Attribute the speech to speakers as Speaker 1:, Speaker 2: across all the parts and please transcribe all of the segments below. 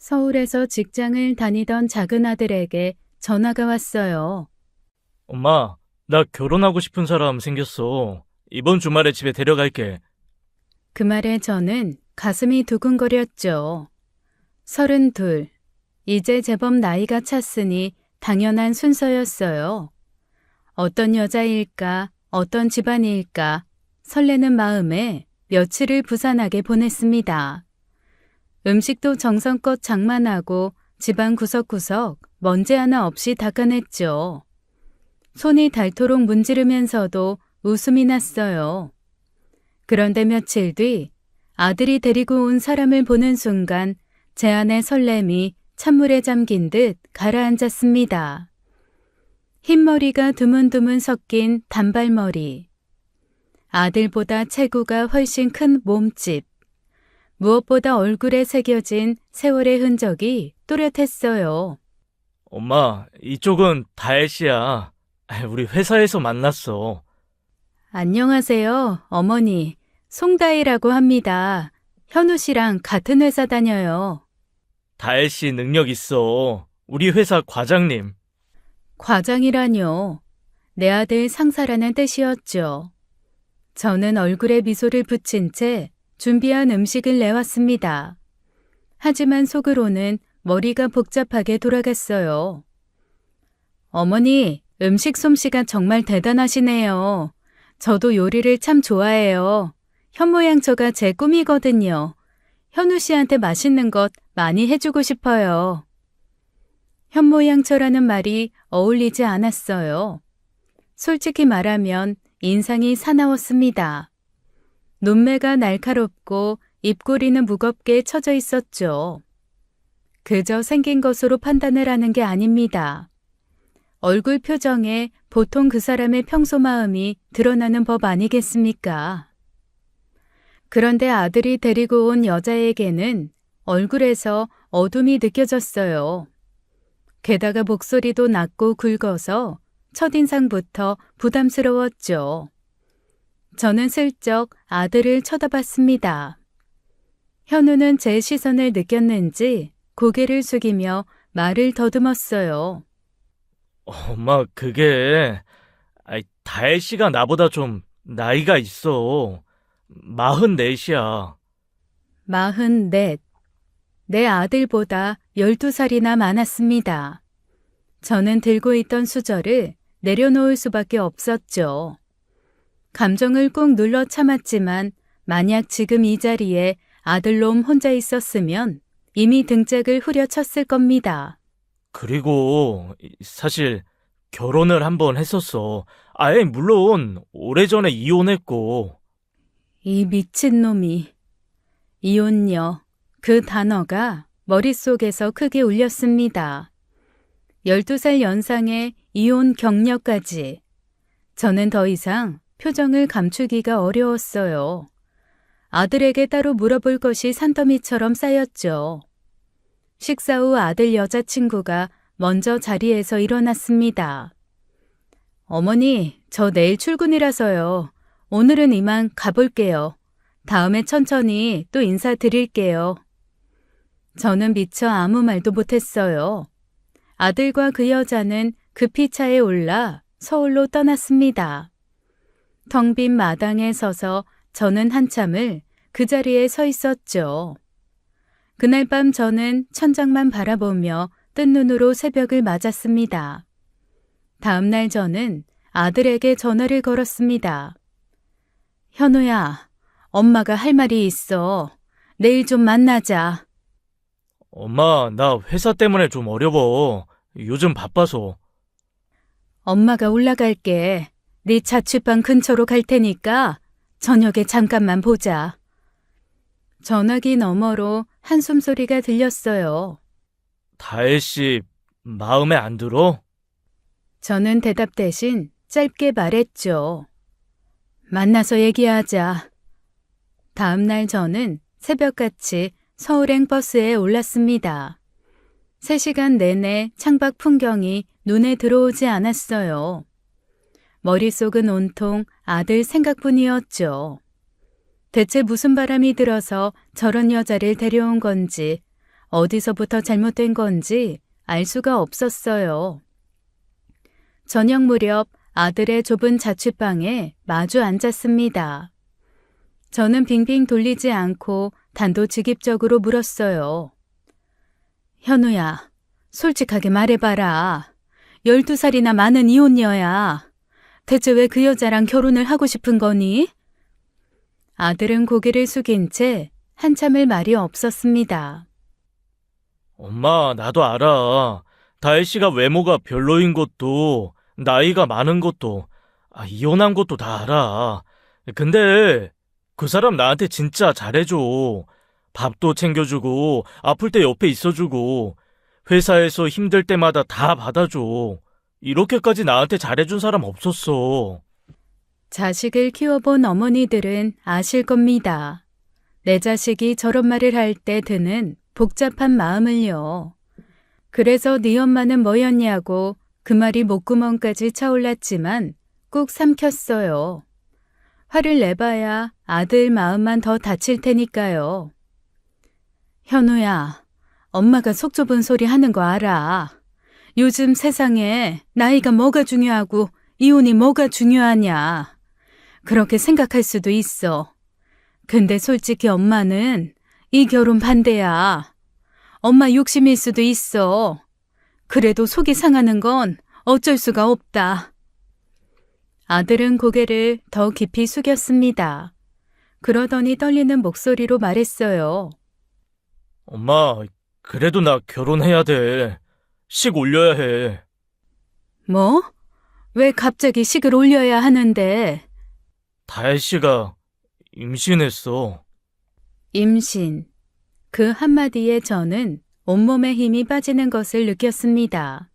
Speaker 1: 서울에서 직장을 다니던 작은 아들에게 전화가 왔어요.
Speaker 2: 엄마, 나 결혼하고 싶은 사람 생겼어. 이번 주말에 집에 데려갈게.
Speaker 1: 그 말에 저는 가슴이 두근거렸죠. 32. 이제 제법 나이가 찼으니 당연한 순서였어요. 어떤 여자일까, 어떤 집안일까 설레는 마음에 며칠을 부산하게 보냈습니다. 음식도 정성껏 장만하고 집안 구석구석 먼지 하나 없이 닦아냈죠. 손이 닳도록 문지르면서도 웃음이 났어요. 그런데 며칠 뒤 아들이 데리고 온 사람을 보는 순간 제 안의 설렘이 찬물에 잠긴 듯 가라앉았습니다. 흰머리가 드문드문 섞인 단발머리. 아들보다 체구가 훨씬 큰 몸집. 무엇보다 얼굴에 새겨진 세월의 흔적이 또렷했어요.
Speaker 2: 엄마, 이쪽은 다혜 씨야. 우리 회사에서 만났어.
Speaker 1: 안녕하세요, 어머니. 송다혜라고 합니다. 현우 씨랑 같은 회사 다녀요.
Speaker 2: 다혜 씨 능력 있어. 우리 회사 과장님.
Speaker 1: 과장이라뇨. 내 아들 상사라는 뜻이었죠. 저는 얼굴에 미소를 붙인 채 준비한 음식을 내왔습니다. 하지만 속으로는 머리가 복잡하게 돌아갔어요. 어머니, 음식 솜씨가 정말 대단하시네요. 저도 요리를 참 좋아해요. 현모양처가 제 꿈이거든요. 현우 씨한테 맛있는 것 많이 해주고 싶어요. 현모양처라는 말이 어울리지 않았어요. 솔직히 말하면 인상이 사나웠습니다. 눈매가 날카롭고 입꼬리는 무겁게 쳐져 있었죠. 그저 생긴 것으로 판단을 하는 게 아닙니다. 얼굴 표정에 보통 그 사람의 평소 마음이 드러나는 법 아니겠습니까? 그런데 아들이 데리고 온 여자에게는 얼굴에서 어둠이 느껴졌어요. 게다가 목소리도 낮고 굵어서 첫인상부터 부담스러웠죠. 저는 슬쩍 아들을 쳐다봤습니다. 현우는 제 시선을 느꼈는지 고개를 숙이며 말을 더듬었어요.
Speaker 2: 엄마, 다혜 씨가 나보다 좀 나이가 있어. 44이야.
Speaker 1: 44. 내 아들보다 12살이나 많았습니다. 저는 들고 있던 수저를 내려놓을 수밖에 없었죠. 감정을 꾹 눌러 참았지만 만약 지금 이 자리에 아들놈 혼자 있었으면 이미 등짝을 후려쳤을 겁니다.
Speaker 2: 그리고 사실 결혼을 한 번 했었어. 물론 오래전에 이혼했고.
Speaker 1: 이 미친놈이. 이혼녀. 그 단어가 머릿속에서 크게 울렸습니다. 12살 연상의 이혼 경력까지. 저는 더 이상 표정을 감추기가 어려웠어요. 아들에게 따로 물어볼 것이 산더미처럼 쌓였죠. 식사 후 아들 여자친구가 먼저 자리에서 일어났습니다. 어머니, 저 내일 출근이라서요. 오늘은 이만 가볼게요. 다음에 천천히 또 인사드릴게요. 저는 미처 아무 말도 못했어요. 아들과 그 여자는 급히 차에 올라 서울로 떠났습니다. 텅 빈 마당에 서서 저는 한참을 그 자리에 서 있었죠. 그날 밤 저는 천장만 바라보며 뜬 눈으로 새벽을 맞았습니다. 다음 날 저는 아들에게 전화를 걸었습니다. 현우야, 엄마가 할 말이 있어. 내일 좀 만나자.
Speaker 2: 엄마, 나 회사 때문에 좀 어려워. 요즘 바빠서.
Speaker 1: 엄마가 올라갈게. 네 자취방 근처로 갈 테니까 저녁에 잠깐만 보자. 전화기 너머로 한숨 소리가 들렸어요.
Speaker 2: 다혜 씨 마음에 안 들어?
Speaker 1: 저는 대답 대신 짧게 말했죠. 만나서 얘기하자. 다음 날 저는 새벽같이 서울행 버스에 올랐습니다. 3시간 내내 창밖 풍경이 눈에 들어오지 않았어요. 머릿속은 온통 아들 생각뿐이었죠. 대체 무슨 바람이 들어서 저런 여자를 데려온 건지 어디서부터 잘못된 건지 알 수가 없었어요. 저녁 무렵 아들의 좁은 자취방에 마주 앉았습니다. 저는 빙빙 돌리지 않고 단도직입적으로 물었어요. 현우야, 솔직하게 말해봐라. 12살이나 많은 이혼녀야. 대체 왜 그 여자랑 결혼을 하고 싶은 거니? 아들은 고개를 숙인 채 한참을 말이 없었습니다.
Speaker 2: 엄마, 나도 알아. 다혜 씨가 외모가 별로인 것도, 나이가 많은 것도, 이혼한 것도 다 알아. 근데 그 사람 나한테 진짜 잘해줘. 밥도 챙겨주고, 아플 때 옆에 있어주고, 회사에서 힘들 때마다 다 받아줘. 이렇게까지 나한테 잘해준 사람 없었어.
Speaker 1: 자식을 키워본 어머니들은 아실 겁니다. 내 자식이 저런 말을 할 때 드는 복잡한 마음을요. 그래서 네 엄마는 뭐였냐고 그 말이 목구멍까지 차올랐지만 꾹 삼켰어요. 화를 내봐야 아들 마음만 더 다칠 테니까요. 현우야, 엄마가 속 좁은 소리 하는 거 알아. 요즘 세상에 나이가 뭐가 중요하고 이혼이 뭐가 중요하냐. 그렇게 생각할 수도 있어. 근데 솔직히 엄마는 이 결혼 반대야. 엄마 욕심일 수도 있어. 그래도 속이 상하는 건 어쩔 수가 없다. 아들은 고개를 더 깊이 숙였습니다. 그러더니 떨리는 목소리로 말했어요.
Speaker 2: 엄마, 그래도 나 결혼해야 돼. 식 올려야 해.
Speaker 1: 뭐? 왜 갑자기 식을 올려야 하는데?
Speaker 2: 다혜 씨가 임신했어.
Speaker 1: 임신. 그 한마디에 저는 온몸에 힘이 빠지는 것을 느꼈습니다.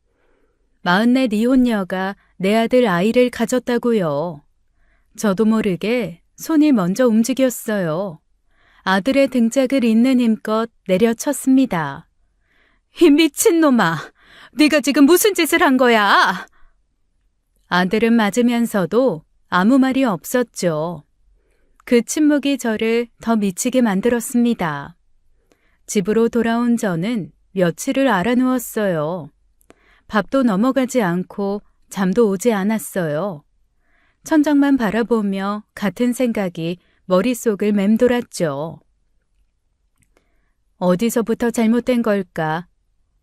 Speaker 1: 44 이혼녀가 내 아들 아이를 가졌다고요. 저도 모르게 손이 먼저 움직였어요. 아들의 등짝을 잇는 힘껏 내려쳤습니다. 이 미친놈아! 네가 지금 무슨 짓을 한 거야? 아들은 맞으면서도 아무 말이 없었죠. 그 침묵이 저를 더 미치게 만들었습니다. 집으로 돌아온 저는 며칠을 알아누웠어요. 밥도 넘어가지 않고 잠도 오지 않았어요. 천장만 바라보며 같은 생각이 머릿속을 맴돌았죠. 어디서부터 잘못된 걸까?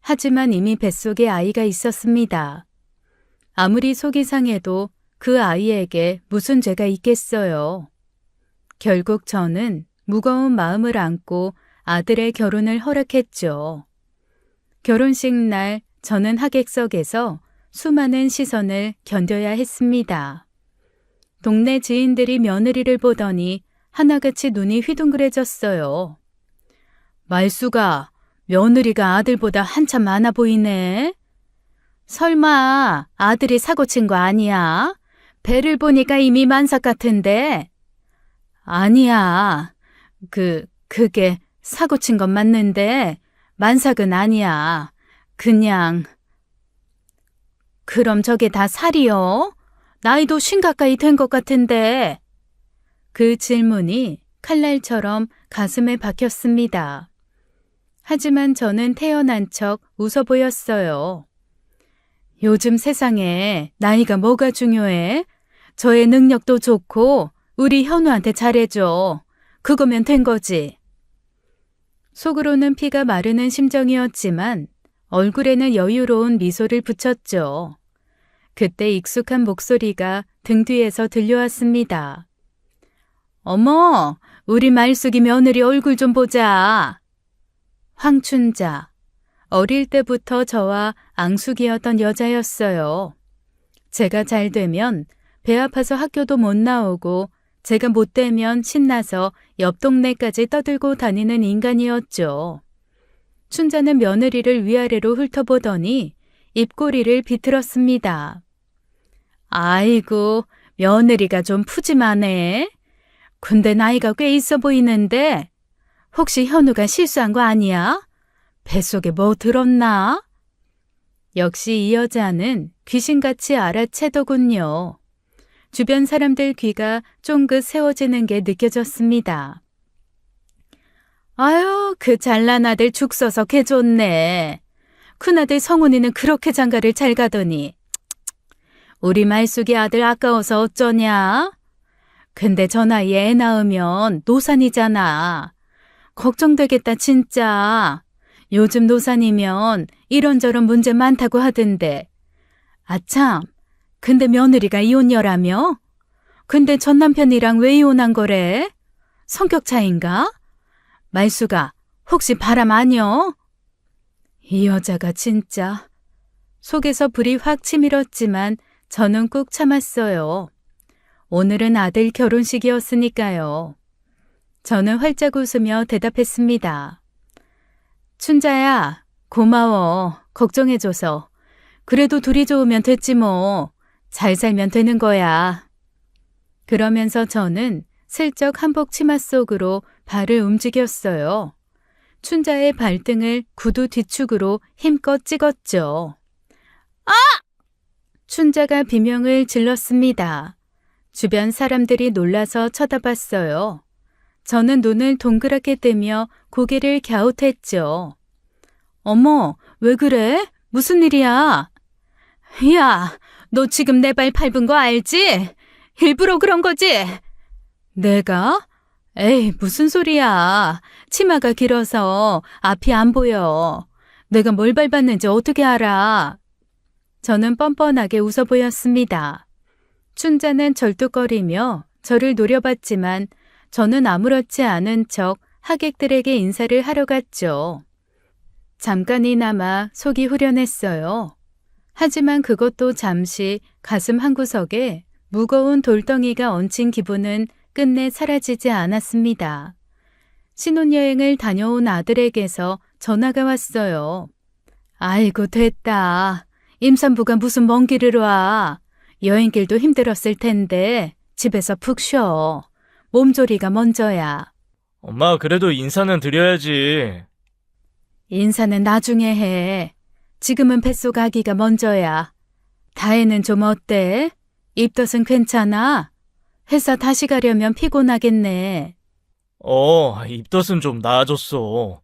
Speaker 1: 하지만 이미 뱃속에 아이가 있었습니다. 아무리 속이 상해도 그 아이에게 무슨 죄가 있겠어요. 결국 저는 무거운 마음을 안고 아들의 결혼을 허락했죠. 결혼식 날 저는 하객석에서 수많은 시선을 견뎌야 했습니다. 동네 지인들이 며느리를 보더니 하나같이 눈이 휘둥그레졌어요. 말수가 며느리가 아들보다 한참 많아 보이네. 설마 아들이 사고 친 거 아니야? 배를 보니까 이미 만삭 같은데. 아니야. 그게 사고 친 건 맞는데 만삭은 아니야. 그냥. 그럼 저게 다 살이요? 나이도 50 가까이 된 것 같은데. 그 질문이 칼날처럼 가슴에 박혔습니다. 하지만 저는 태어난 척 웃어 보였어요. 요즘 세상에 나이가 뭐가 중요해? 저의 능력도 좋고 우리 현우한테 잘해줘. 그거면 된 거지. 속으로는 피가 마르는 심정이었지만 얼굴에는 여유로운 미소를 붙였죠. 그때 익숙한 목소리가 등 뒤에서 들려왔습니다. 어머, 우리 말숙이 며느리 얼굴 좀 보자. 황춘자. 어릴 때부터 저와 앙숙이었던 여자였어요. 제가 잘 되면 배 아파서 학교도 못 나오고 제가 못 되면 신나서 옆 동네까지 떠들고 다니는 인간이었죠. 춘자는 며느리를 위아래로 훑어보더니 입꼬리를 비틀었습니다. 아이고, 며느리가 좀 푸짐하네. 근데 나이가 꽤 있어 보이는데 혹시 현우가 실수한 거 아니야? 뱃속에 뭐 들었나? 역시 이 여자는 귀신같이 알아채더군요. 주변 사람들 귀가 쫑긋 세워지는 게 느껴졌습니다. 아유, 그 잘난 아들 죽 써서 개 좋네. 큰아들 성훈이는 그렇게 장가를 잘 가더니. 우리 말숙이 아들 아까워서 어쩌냐? 근데 저 나이에 애 낳으면 노산이잖아. 걱정되겠다 진짜. 요즘 노산이면 이런저런 문제 많다고 하던데. 아참, 근데 며느리가 이혼녀라며? 근데 전 남편이랑 왜 이혼한 거래? 성격 차인가? 말수가 혹시 바람 아니여? 이 여자가 진짜. 속에서 불이 확 치밀었지만 저는 꾹 참았어요. 오늘은 아들 결혼식이었으니까요. 저는 활짝 웃으며 대답했습니다. 춘자야, 고마워. 걱정해줘서. 그래도 둘이 좋으면 됐지 뭐. 잘 살면 되는 거야. 그러면서 저는 슬쩍 한복 치마 속으로 발을 움직였어요. 춘자의 발등을 구두 뒤축으로 힘껏 찍었죠. 아! 춘자가 비명을 질렀습니다. 주변 사람들이 놀라서 쳐다봤어요. 저는 눈을 동그랗게 뜨며 고개를 갸웃했죠. 어머, 왜 그래? 무슨 일이야? 야, 너 지금 내 발 밟은 거 알지? 일부러 그런 거지? 내가? 에이, 무슨 소리야. 치마가 길어서 앞이 안 보여. 내가 뭘 밟았는지 어떻게 알아? 저는 뻔뻔하게 웃어 보였습니다. 춘자는 절뚝거리며 저를 노려봤지만 저는 아무렇지 않은 척 하객들에게 인사를 하러 갔죠. 잠깐이나마 속이 후련했어요. 하지만 그것도 잠시 가슴 한구석에 무거운 돌덩이가 얹힌 기분은 끝내 사라지지 않았습니다. 신혼여행을 다녀온 아들에게서 전화가 왔어요. 아이고 됐다. 임산부가 무슨 먼 길을 와. 여행길도 힘들었을 텐데 집에서 푹 쉬어. 몸조리가 먼저야.
Speaker 2: 엄마, 그래도 인사는 드려야지.
Speaker 1: 인사는 나중에 해. 지금은 뱃속 아기가 먼저야. 다혜는 좀 어때? 입덧은 괜찮아? 회사 다시 가려면 피곤하겠네.
Speaker 2: 입덧은 좀 나아졌어.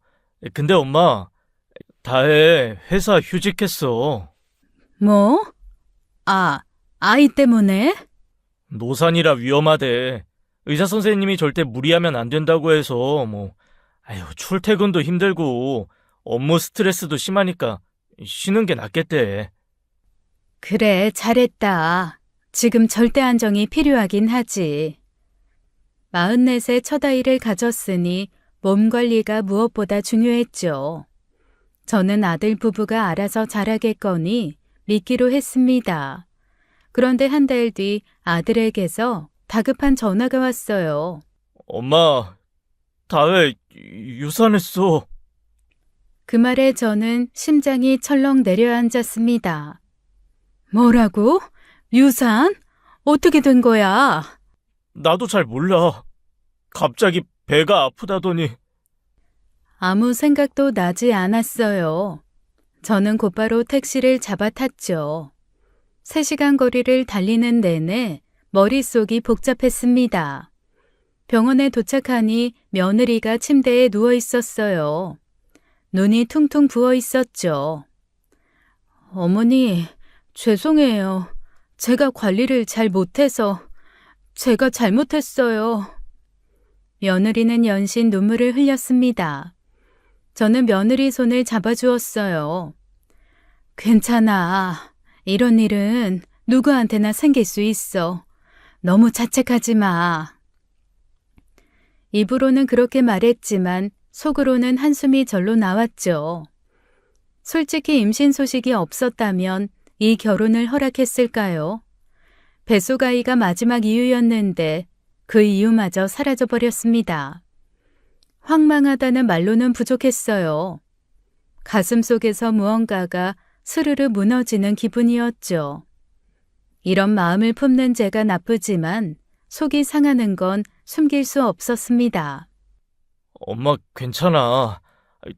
Speaker 2: 근데 엄마, 다혜 회사 휴직했어.
Speaker 1: 뭐? 아이 때문에?
Speaker 2: 노산이라 위험하대. 의사 선생님이 절대 무리하면 안 된다고 해서 출퇴근도 힘들고 업무 스트레스도 심하니까 쉬는 게 낫겠대.
Speaker 1: 그래, 잘했다. 지금 절대 안정이 필요하긴 하지. 44세 첫 아이를 가졌으니 몸 관리가 무엇보다 중요했죠. 저는 아들 부부가 알아서 잘하겠거니 믿기로 했습니다. 그런데 한 달 뒤 아들에게서 다급한 전화가 왔어요.
Speaker 2: 엄마, 다혜 유산했어.
Speaker 1: 그 말에 저는 심장이 철렁 내려앉았습니다. 뭐라고? 유산? 어떻게 된 거야?
Speaker 2: 나도 잘 몰라. 갑자기 배가 아프다더니.
Speaker 1: 아무 생각도 나지 않았어요. 저는 곧바로 택시를 잡아 탔죠. 3시간 거리를 달리는 내내 머릿속이 복잡했습니다. 병원에 도착하니 며느리가 침대에 누워 있었어요. 눈이 퉁퉁 부어 있었죠. 어머니, 죄송해요. 제가 관리를 잘 못해서 제가 잘못했어요. 며느리는 연신 눈물을 흘렸습니다. 저는 며느리 손을 잡아주었어요. 괜찮아. 이런 일은 누구한테나 생길 수 있어. 너무 자책하지 마. 입으로는 그렇게 말했지만 속으로는 한숨이 절로 나왔죠. 솔직히 임신 소식이 없었다면 이 결혼을 허락했을까요? 뱃속 아이가 마지막 이유였는데 그 이유마저 사라져버렸습니다. 황망하다는 말로는 부족했어요. 가슴속에서 무언가가 스르르 무너지는 기분이었죠. 이런 마음을 품는 제가 나쁘지만 속이 상하는 건 숨길 수 없었습니다.
Speaker 2: 엄마, 괜찮아.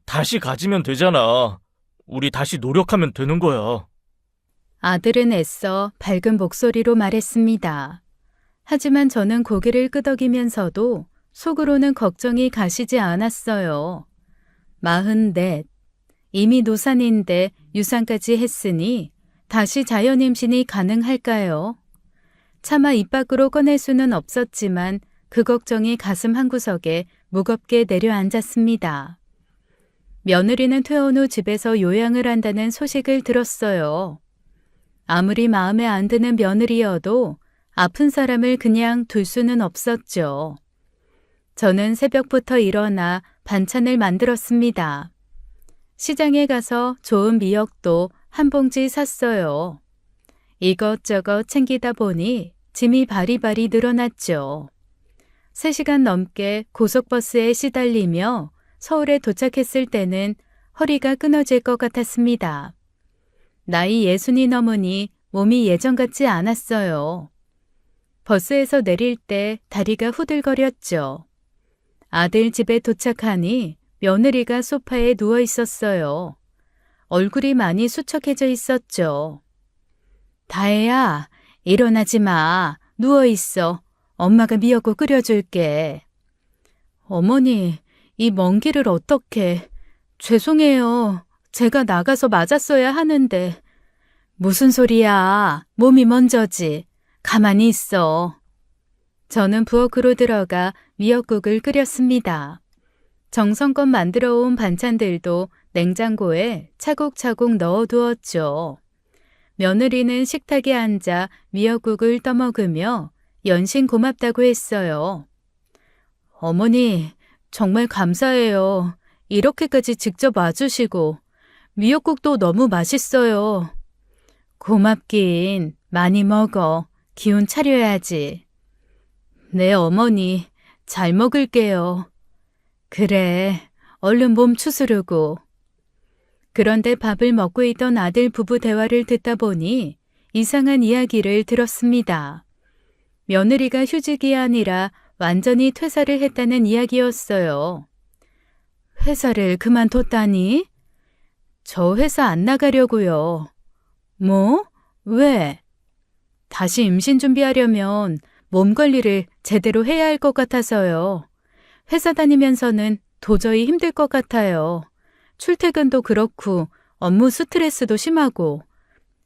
Speaker 2: 다시 가지면 되잖아. 우리 다시 노력하면 되는 거야.
Speaker 1: 아들은 애써 밝은 목소리로 말했습니다. 하지만 저는 고개를 끄덕이면서도 속으로는 걱정이 가시지 않았어요. 44. 이미 노산인데 유산까지 했으니 다시 자연임신이 가능할까요? 차마 입 밖으로 꺼낼 수는 없었지만 그 걱정이 가슴 한구석에 무겁게 내려앉았습니다. 며느리는 퇴원 후 집에서 요양을 한다는 소식을 들었어요. 아무리 마음에 안 드는 며느리여도 아픈 사람을 그냥 둘 수는 없었죠. 저는 새벽부터 일어나 반찬을 만들었습니다. 시장에 가서 좋은 미역도 한 봉지 샀어요. 이것저것 챙기다 보니 짐이 바리바리 늘어났죠. 3시간 넘게 고속버스에 시달리며 서울에 도착했을 때는 허리가 끊어질 것 같았습니다. 나이 60이 넘으니 몸이 예전 같지 않았어요. 버스에서 내릴 때 다리가 후들거렸죠. 아들 집에 도착하니 며느리가 소파에 누워 있었어요. 얼굴이 많이 수척해져 있었죠. 다혜야, 일어나지 마. 누워 있어. 엄마가 미역국 끓여줄게. 어머니, 이 먼 길을 어떻게. 죄송해요. 제가 나가서 맞았어야 하는데. 무슨 소리야. 몸이 먼저지. 가만히 있어. 저는 부엌으로 들어가 미역국을 끓였습니다. 정성껏 만들어 온 반찬들도 냉장고에 차곡차곡 넣어두었죠. 며느리는 식탁에 앉아 미역국을 떠먹으며 연신 고맙다고 했어요. 어머니, 정말 감사해요. 이렇게까지 직접 와주시고 미역국도 너무 맛있어요. 고맙긴. 많이 먹어. 기운 차려야지. 네, 어머니. 잘 먹을게요. 그래, 얼른 몸 추스르고. 그런데 밥을 먹고 있던 아들 부부 대화를 듣다 보니 이상한 이야기를 들었습니다. 며느리가 휴직이 아니라 완전히 퇴사를 했다는 이야기였어요. 회사를 그만뒀다니? 저 회사 안 나가려고요. 뭐? 왜? 다시 임신 준비하려면 몸 관리를 제대로 해야 할 것 같아서요. 회사 다니면서는 도저히 힘들 것 같아요. 출퇴근도 그렇고 업무 스트레스도 심하고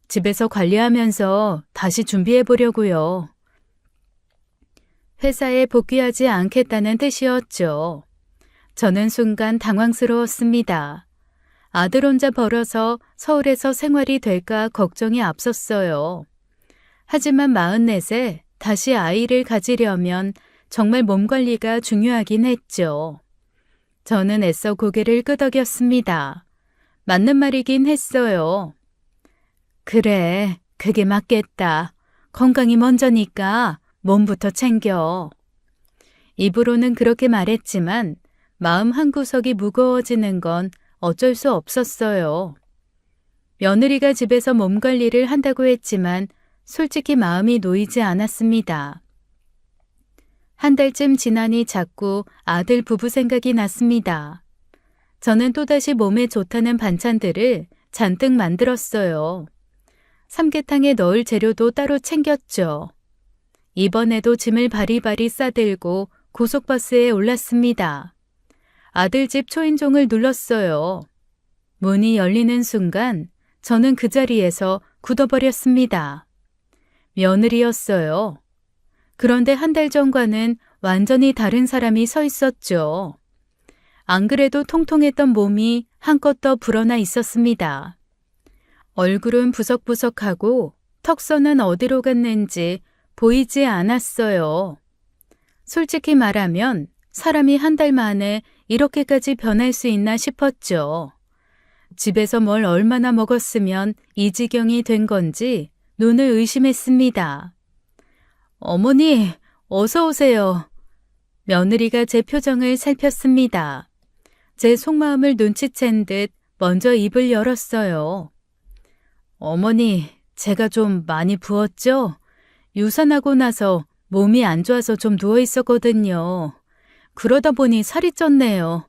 Speaker 1: 집에서 관리하면서 다시 준비해 보려고요. 회사에 복귀하지 않겠다는 뜻이었죠. 저는 순간 당황스러웠습니다. 아들 혼자 벌어서 서울에서 생활이 될까 걱정이 앞섰어요. 하지만 44세 다시 아이를 가지려면 정말 몸 관리가 중요하긴 했죠. 저는 애써 고개를 끄덕였습니다. 맞는 말이긴 했어요. 그래, 그게 맞겠다. 건강이 먼저니까 몸부터 챙겨. 입으로는 그렇게 말했지만 마음 한구석이 무거워지는 건 어쩔 수 없었어요. 며느리가 집에서 몸 관리를 한다고 했지만 솔직히 마음이 놓이지 않았습니다. 한 달쯤 지나니 자꾸 아들 부부 생각이 났습니다. 저는 또다시 몸에 좋다는 반찬들을 잔뜩 만들었어요. 삼계탕에 넣을 재료도 따로 챙겼죠. 이번에도 짐을 바리바리 싸들고 고속버스에 올랐습니다. 아들 집 초인종을 눌렀어요. 문이 열리는 순간 저는 그 자리에서 굳어버렸습니다. 며느리였어요. 그런데 한 달 전과는 완전히 다른 사람이 서 있었죠. 안 그래도 통통했던 몸이 한껏 더 불어나 있었습니다. 얼굴은 부석부석하고 턱선은 어디로 갔는지 보이지 않았어요. 솔직히 말하면 사람이 한 달 만에 이렇게까지 변할 수 있나 싶었죠. 집에서 뭘 얼마나 먹었으면 이 지경이 된 건지 눈을 의심했습니다. 어머니, 어서 오세요. 며느리가 제 표정을 살폈습니다. 제 속마음을 눈치챈 듯 먼저 입을 열었어요. 어머니, 제가 좀 많이 부었죠? 유산하고 나서 몸이 안 좋아서 좀 누워 있었거든요. 그러다 보니 살이 쪘네요.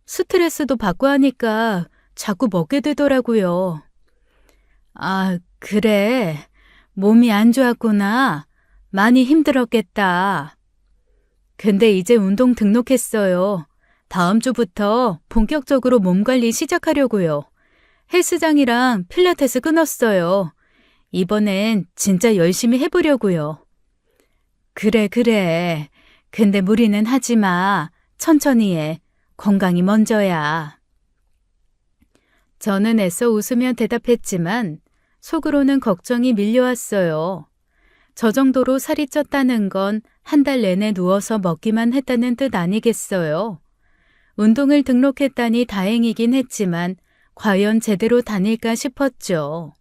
Speaker 1: 스트레스도 받고 하니까 자꾸 먹게 되더라고요. 아, 그래. 몸이 안 좋았구나. 많이 힘들었겠다. 근데 이제 운동 등록했어요. 다음 주부터 본격적으로 몸 관리 시작하려고요. 헬스장이랑 필라테스 끊었어요. 이번엔 진짜 열심히 해보려고요. 그래, 그래. 근데 무리는 하지 마. 천천히 해. 건강이 먼저야. 저는 애써 웃으며 대답했지만 속으로는 걱정이 밀려왔어요. 저 정도로 살이 쪘다는 건 한 달 내내 누워서 먹기만 했다는 뜻 아니겠어요? 운동을 등록했다니 다행이긴 했지만 과연 제대로 다닐까 싶었죠.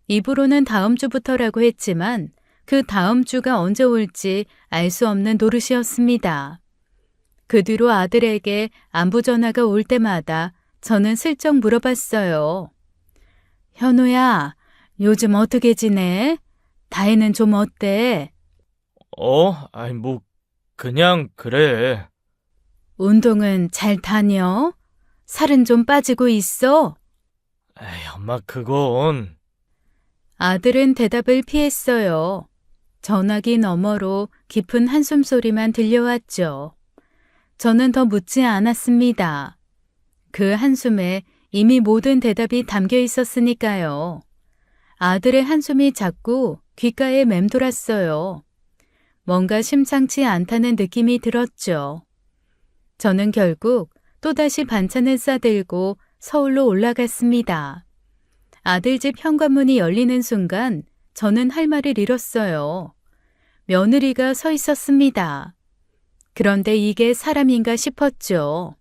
Speaker 1: 입으로는 다음 주부터라고 했지만 그 다음 주가 언제 올지 알 수 없는 노릇이었습니다. 그 뒤로 아들에게 안부 전화가 올 때마다 저는 슬쩍 물어봤어요. 현우야, 요즘 어떻게 지내? 다혜는 좀 어때?
Speaker 2: 그냥 그래.
Speaker 1: 운동은 잘 다녀? 살은 좀 빠지고 있어?
Speaker 2: 에이, 엄마, 그건.
Speaker 1: 아들은 대답을 피했어요. 전화기 너머로 깊은 한숨 소리만 들려왔죠. 저는 더 묻지 않았습니다. 그 한숨에 이미 모든 대답이 담겨 있었으니까요. 아들의 한숨이 자꾸 귓가에 맴돌았어요. 뭔가 심상치 않다는 느낌이 들었죠. 저는 결국 또다시 반찬을 싸들고 서울로 올라갔습니다. 아들 집 현관문이 열리는 순간 저는 할 말을 잃었어요. 며느리가 서 있었습니다. 그런데 이게 사람인가 싶었죠.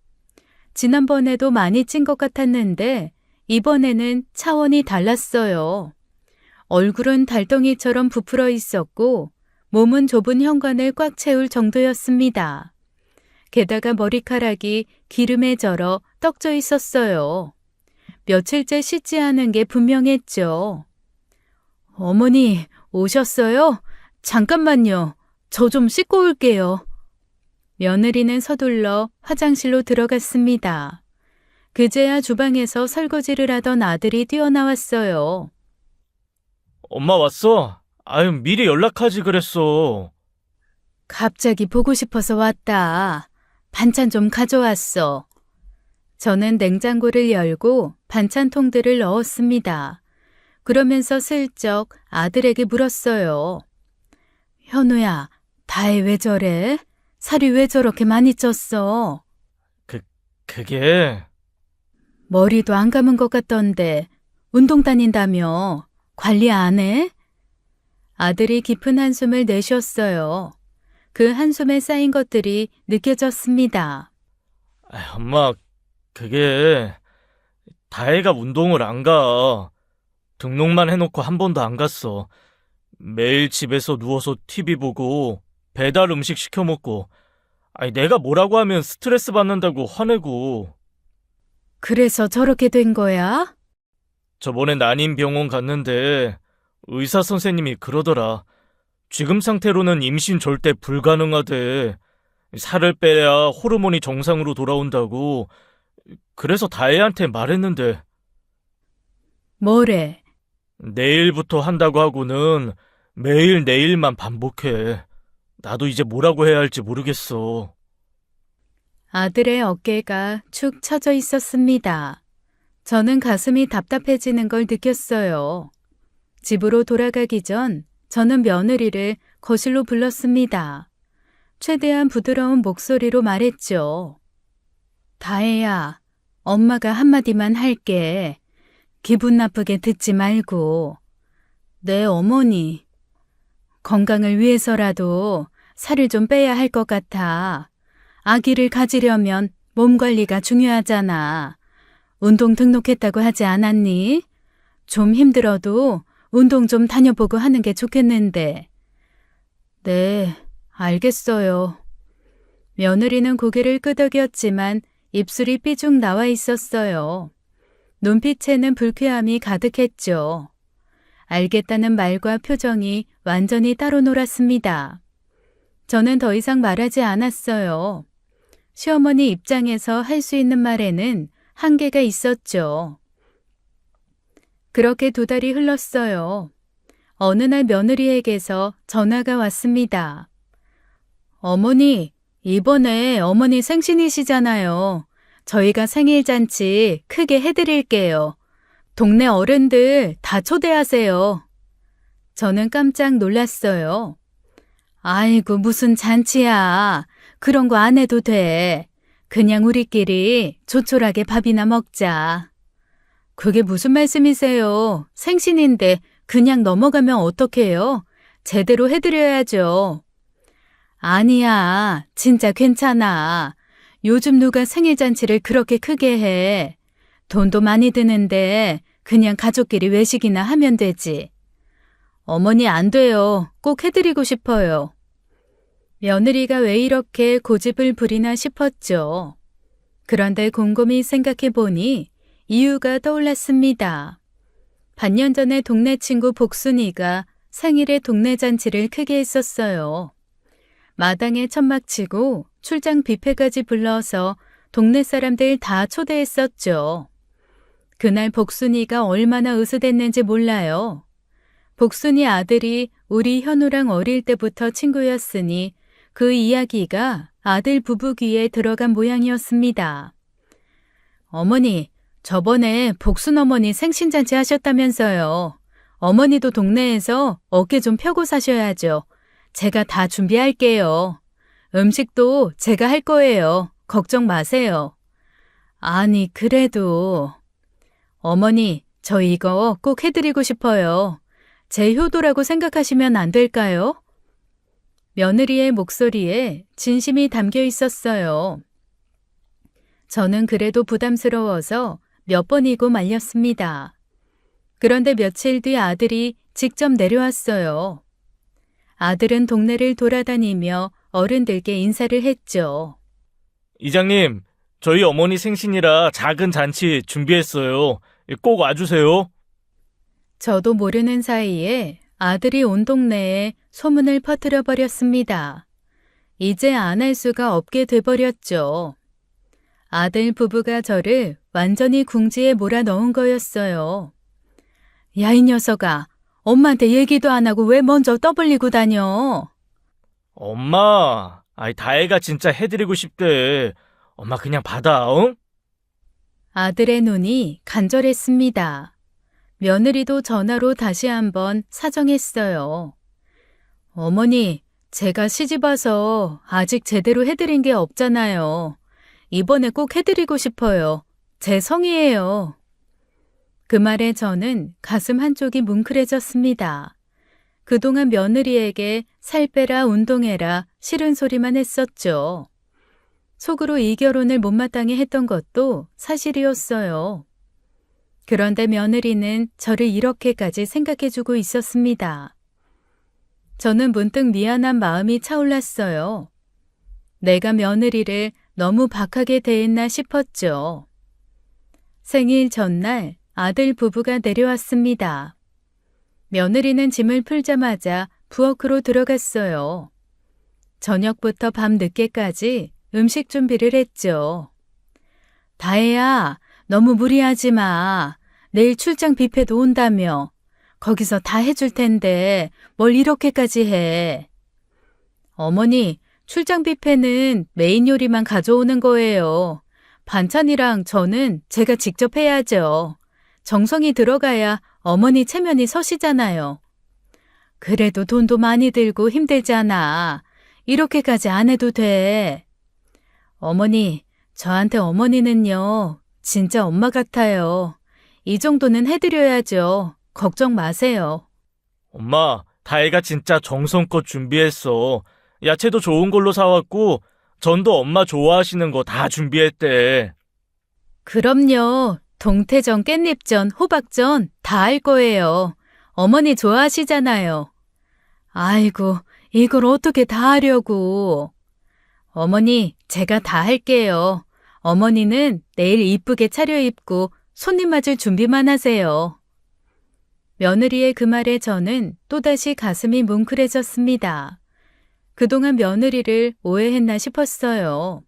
Speaker 1: 지난번에도 많이 찐 것 같았는데 이번에는 차원이 달랐어요. 얼굴은 달덩이처럼 부풀어 있었고 몸은 좁은 현관을 꽉 채울 정도였습니다. 게다가 머리카락이 기름에 절어 떡져 있었어요. 며칠째 씻지 않은 게 분명했죠. 어머니, 오셨어요? 잠깐만요. 저 좀 씻고 올게요. 며느리는 서둘러 화장실로 들어갔습니다. 그제야 주방에서 설거지를 하던 아들이 뛰어나왔어요.
Speaker 2: 엄마 왔어? 아유, 미리 연락하지 그랬어.
Speaker 1: 갑자기 보고 싶어서 왔다. 반찬 좀 가져왔어. 저는 냉장고를 열고 반찬통들을 넣었습니다. 그러면서 슬쩍 아들에게 물었어요. 현우야, 다혜 왜 저래? 살이 왜 저렇게 많이 쪘어?
Speaker 2: 그게...
Speaker 1: 머리도 안 감은 것 같던데 운동 다닌다며 관리 안 해? 아들이 깊은 한숨을 내쉬었어요. 그 한숨에 쌓인 것들이 느껴졌습니다.
Speaker 2: 엄마, 그게... 다혜가 운동을 안 가. 등록만 해놓고 한 번도 안 갔어. 매일 집에서 누워서 TV 보고 배달 음식 시켜 먹고, 내가 뭐라고 하면 스트레스 받는다고 화내고.
Speaker 1: 그래서 저렇게 된 거야?
Speaker 2: 저번에 난임병원 갔는데 의사 선생님이 그러더라. 지금 상태로는 임신 절대 불가능하대. 살을 빼야 호르몬이 정상으로 돌아온다고. 그래서 다혜한테 말했는데.
Speaker 1: 뭐래?
Speaker 2: 내일부터 한다고 하고는 매일 내일만 반복해. 나도 이제 뭐라고 해야 할지 모르겠어.
Speaker 1: 아들의 어깨가 축 처져 있었습니다. 저는 가슴이 답답해지는 걸 느꼈어요. 집으로 돌아가기 전 저는 며느리를 거실로 불렀습니다. 최대한 부드러운 목소리로 말했죠. 다혜야, 엄마가 한마디만 할게. 기분 나쁘게 듣지 말고. 내 어머니, 건강을 위해서라도 살을 좀 빼야 할 것 같아. 아기를 가지려면 몸 관리가 중요하잖아. 운동 등록했다고 하지 않았니? 좀 힘들어도 운동 좀 다녀보고 하는 게 좋겠는데. 네, 알겠어요. 며느리는 고개를 끄덕였지만 입술이 삐죽 나와 있었어요. 눈빛에는 불쾌함이 가득했죠. 알겠다는 말과 표정이 완전히 따로 놀았습니다. 저는 더 이상 말하지 않았어요. 시어머니 입장에서 할 수 있는 말에는 한계가 있었죠. 그렇게 2달이 흘렀어요. 어느 날 며느리에게서 전화가 왔습니다. 어머니, 이번에 어머니 생신이시잖아요. 저희가 생일잔치 크게 해드릴게요. 동네 어른들 다 초대하세요. 저는 깜짝 놀랐어요. 아이고, 무슨 잔치야. 그런 거 안 해도 돼. 그냥 우리끼리 조촐하게 밥이나 먹자. 그게 무슨 말씀이세요? 생신인데 그냥 넘어가면 어떡해요? 제대로 해드려야죠. 아니야, 진짜 괜찮아. 요즘 누가 생일잔치를 그렇게 크게 해. 돈도 많이 드는데 그냥 가족끼리 외식이나 하면 되지. 어머니 안 돼요. 꼭 해드리고 싶어요. 며느리가 왜 이렇게 고집을 부리나 싶었죠. 그런데 곰곰이 생각해 보니 이유가 떠올랐습니다. 반년 전에 동네 친구 복순이가 생일에 동네 잔치를 크게 했었어요. 마당에 천막 치고 출장 뷔페까지 불러서 동네 사람들 다 초대했었죠. 그날 복순이가 얼마나 으스댔는지 몰라요. 복순이 아들이 우리 현우랑 어릴 때부터 친구였으니 그 이야기가 아들 부부 귀에 들어간 모양이었습니다. 어머니, 저번에 복순 어머니 생신잔치 하셨다면서요. 어머니도 동네에서 어깨 좀 펴고 사셔야죠. 제가 다 준비할게요. 음식도 제가 할 거예요. 걱정 마세요. 아니, 그래도. 어머니, 저 이거 꼭 해드리고 싶어요. 제 효도라고 생각하시면 안 될까요? 며느리의 목소리에 진심이 담겨 있었어요. 저는 그래도 부담스러워서 몇 번이고 말렸습니다. 그런데 며칠 뒤 아들이 직접 내려왔어요. 아들은 동네를 돌아다니며 어른들께 인사를 했죠.
Speaker 2: 이장님, 저희 어머니 생신이라 작은 잔치 준비했어요. 꼭 와주세요.
Speaker 1: 저도 모르는 사이에 아들이 온 동네에 소문을 퍼뜨려 버렸습니다. 이제 안 할 수가 없게 돼버렸죠. 아들 부부가 저를 완전히 궁지에 몰아넣은 거였어요. 야, 이 녀석아, 엄마한테 얘기도 안 하고 왜 먼저 떠벌리고 다녀?
Speaker 2: 엄마, 다혜가 진짜 해드리고 싶대. 엄마 그냥 받아, 응?
Speaker 1: 아들의 눈이 간절했습니다. 며느리도 전화로 다시 한번 사정했어요. 어머니, 제가 시집 와서 아직 제대로 해드린 게 없잖아요. 이번에 꼭 해드리고 싶어요. 제 성의예요. 그 말에 저는 가슴 한쪽이 뭉클해졌습니다. 그동안 며느리에게 살 빼라 운동해라 싫은 소리만 했었죠. 속으로 이 결혼을 못마땅해 했던 것도 사실이었어요. 그런데 며느리는 저를 이렇게까지 생각해주고 있었습니다. 저는 문득 미안한 마음이 차올랐어요. 내가 며느리를 너무 박하게 대했나 싶었죠. 생일 전날 아들 부부가 내려왔습니다. 며느리는 짐을 풀자마자 부엌으로 들어갔어요. 저녁부터 밤 늦게까지 음식 준비를 했죠. 다혜야, 너무 무리하지 마. 내일 출장 뷔페도 온다며. 거기서 다 해줄 텐데 뭘 이렇게까지 해. 어머니, 출장 뷔페는 메인 요리만 가져오는 거예요. 반찬이랑 저는 제가 직접 해야죠. 정성이 들어가야 어머니 체면이 서시잖아요. 그래도 돈도 많이 들고 힘들잖아. 이렇게까지 안 해도 돼. 어머니, 저한테 어머니는요, 진짜 엄마 같아요. 이 정도는 해드려야죠. 걱정 마세요.
Speaker 2: 엄마, 다혜가 진짜 정성껏 준비했어. 야채도 좋은 걸로 사왔고, 전도 엄마 좋아하시는 거 다 준비했대.
Speaker 1: 그럼요. 동태전, 깻잎전, 호박전 다 할 거예요. 어머니 좋아하시잖아요. 아이고, 이걸 어떻게 다 하려고. 어머니, 제가 다 할게요. 어머니는 내일 이쁘게 차려입고 손님 맞을 준비만 하세요. 며느리의 그 말에 저는 또다시 가슴이 뭉클해졌습니다. 그동안 며느리를 오해했나 싶었어요.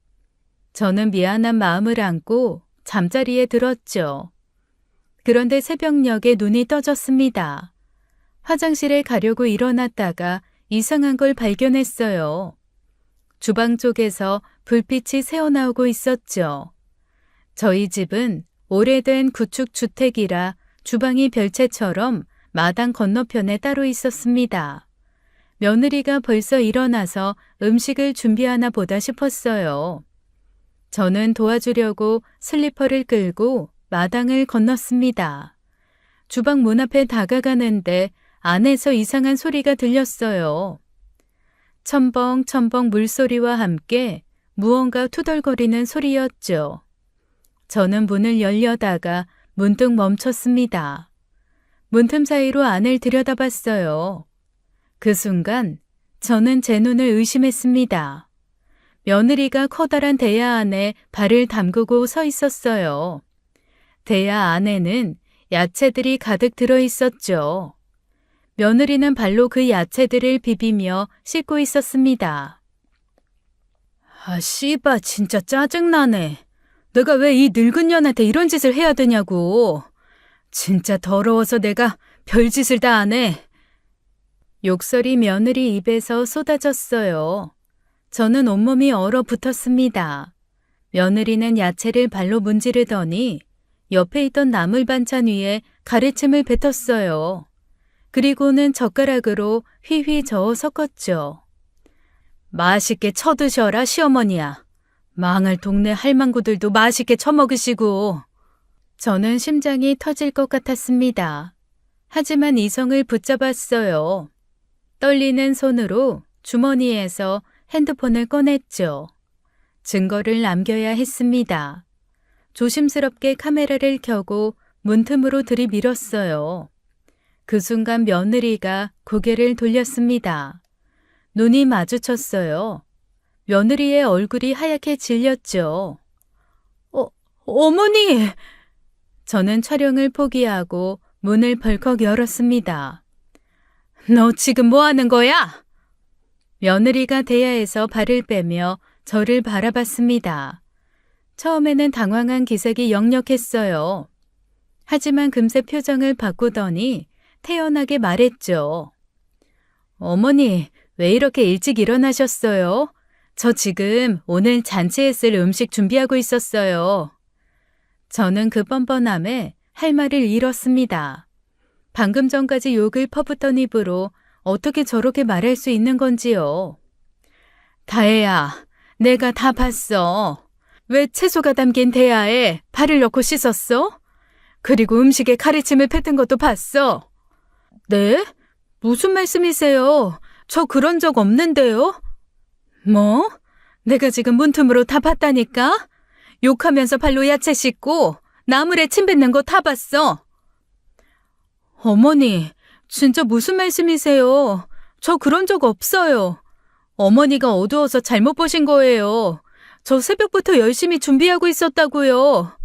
Speaker 1: 저는 미안한 마음을 안고 잠자리에 들었죠. 그런데 새벽녘에 눈이 떠졌습니다. 화장실에 가려고 일어났다가 이상한 걸 발견했어요. 주방 쪽에서 불빛이 새어나오고 있었죠. 저희 집은 오래된 구축 주택이라 주방이 별채처럼 마당 건너편에 따로 있었습니다. 며느리가 벌써 일어나서 음식을 준비하나 보다 싶었어요. 저는 도와주려고 슬리퍼를 끌고 마당을 건넜습니다. 주방 문 앞에 다가가는데 안에서 이상한 소리가 들렸어요. 첨벙첨벙 물소리와 함께 무언가 투덜거리는 소리였죠. 저는 문을 열려다가 문득 멈췄습니다. 문틈 사이로 안을 들여다봤어요. 그 순간 저는 제 눈을 의심했습니다. 며느리가 커다란 대야 안에 발을 담그고 서 있었어요. 대야 안에는 야채들이 가득 들어 있었죠. 며느리는 발로 그 야채들을 비비며 씻고 있었습니다. 아, 씨바, 진짜 짜증나네. 내가 왜 이 늙은 년한테 이런 짓을 해야 되냐고. 진짜 더러워서 내가 별짓을 다 안 해. 욕설이 며느리 입에서 쏟아졌어요. 저는 온몸이 얼어붙었습니다. 며느리는 야채를 발로 문지르더니 옆에 있던 나물 반찬 위에 가래침을 뱉었어요. 그리고는 젓가락으로 휘휘 저어 섞었죠. 맛있게 쳐드셔라, 시어머니야. 망할 동네 할망구들도 맛있게 처먹으시고. 저는 심장이 터질 것 같았습니다. 하지만 이성을 붙잡았어요. 떨리는 손으로 주머니에서 핸드폰을 꺼냈죠. 증거를 남겨야 했습니다. 조심스럽게 카메라를 켜고 문틈으로 들이밀었어요. 그 순간 며느리가 고개를 돌렸습니다. 눈이 마주쳤어요. 며느리의 얼굴이 하얗게 질렸죠. 어머니! 저는 촬영을 포기하고 문을 벌컥 열었습니다. 너 지금 뭐 하는 거야? 며느리가 대야에서 발을 빼며 저를 바라봤습니다. 처음에는 당황한 기색이 역력했어요. 하지만 금세 표정을 바꾸더니 태연하게 말했죠. 어머니, 왜 이렇게 일찍 일어나셨어요? 저 지금 오늘 잔치에 쓸 음식 준비하고 있었어요. 저는 그 뻔뻔함에 할 말을 잃었습니다. 방금 전까지 욕을 퍼붓던 입으로 어떻게 저렇게 말할 수 있는 건지요. 다혜야, 내가 다 봤어. 왜 채소가 담긴 대야에 발을 넣고 씻었어? 그리고 음식에 가래침을 뱉은 것도 봤어. 네? 무슨 말씀이세요? 저 그런 적 없는데요? 뭐? 내가 지금 문틈으로 다 봤다니까? 욕하면서 발로 야채 씻고 나물에 침 뱉는 거 다 봤어. 어머니, 진짜 무슨 말씀이세요? 저 그런 적 없어요. 어머니가 어두워서 잘못 보신 거예요. 저 새벽부터 열심히 준비하고 있었다고요.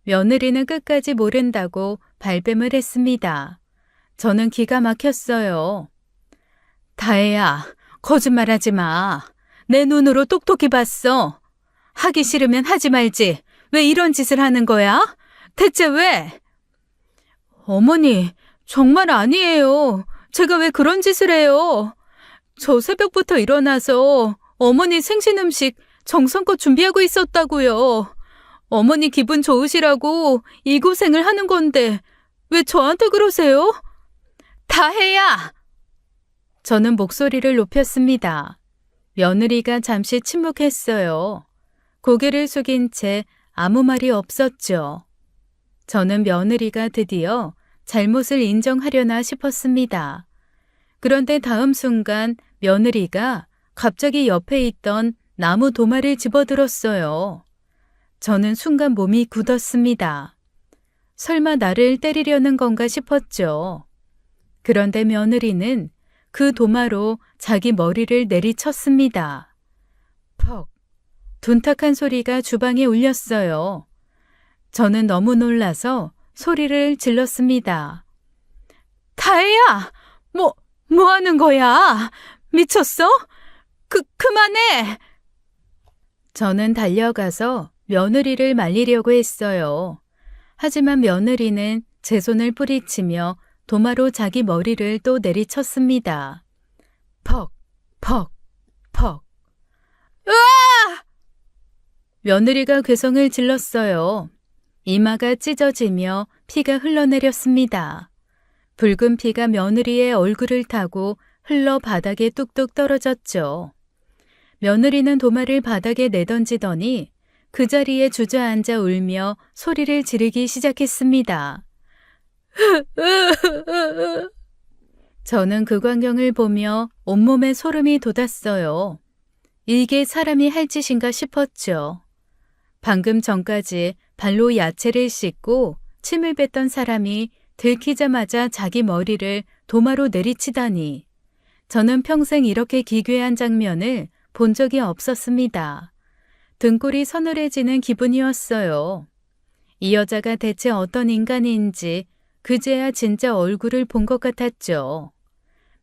Speaker 1: 며느리는 끝까지 모른다고 발뺌을 했습니다. 저는 기가 막혔어요. 다혜야, 거짓말하지 마. 내 눈으로 똑똑히 봤어. 하기 싫으면 하지 말지. 왜 이런 짓을 하는 거야? 대체 왜? 어머니, 정말 아니에요. 제가 왜 그런 짓을 해요? 저 새벽부터 일어나서 어머니 생신 음식 정성껏 준비하고 있었다고요. 어머니 기분 좋으시라고 이 고생을 하는 건데 왜 저한테 그러세요? 다혜야! 저는 목소리를 높였습니다. 며느리가 잠시 침묵했어요. 고개를 숙인 채 아무 말이 없었죠. 저는 며느리가 드디어 잘못을 인정하려나 싶었습니다. 그런데 다음 순간 며느리가 갑자기 옆에 있던 나무 도마를 집어들었어요. 저는 순간 몸이 굳었습니다. 설마 나를 때리려는 건가 싶었죠. 그런데 며느리는 그 도마로 자기 머리를 내리쳤습니다. 퍽! 둔탁한 소리가 주방에 울렸어요. 저는 너무 놀라서 소리를 질렀습니다. 다혜야! 뭐 하는 거야? 미쳤어? 그만해! 저는 달려가서 며느리를 말리려고 했어요. 하지만 며느리는 제 손을 뿌리치며 도마로 자기 머리를 또 내리쳤습니다. 퍽, 퍽, 퍽. 며느리가 괴성을 질렀어요. 이마가 찢어지며 피가 흘러내렸습니다. 붉은 피가 며느리의 얼굴을 타고 흘러 바닥에 뚝뚝 떨어졌죠. 며느리는 도마를 바닥에 내던지더니 그 자리에 주저앉아 울며 소리를 지르기 시작했습니다. 저는 그 광경을 보며 온몸에 소름이 돋았어요. 이게 사람이 할 짓인가 싶었죠. 방금 전까지 발로 야채를 씻고 침을 뱉던 사람이 들키자마자 자기 머리를 도마로 내리치다니. 저는 평생 이렇게 기괴한 장면을 본 적이 없었습니다. 등골이 서늘해지는 기분이었어요. 이 여자가 대체 어떤 인간인지 그제야 진짜 얼굴을 본 것 같았죠.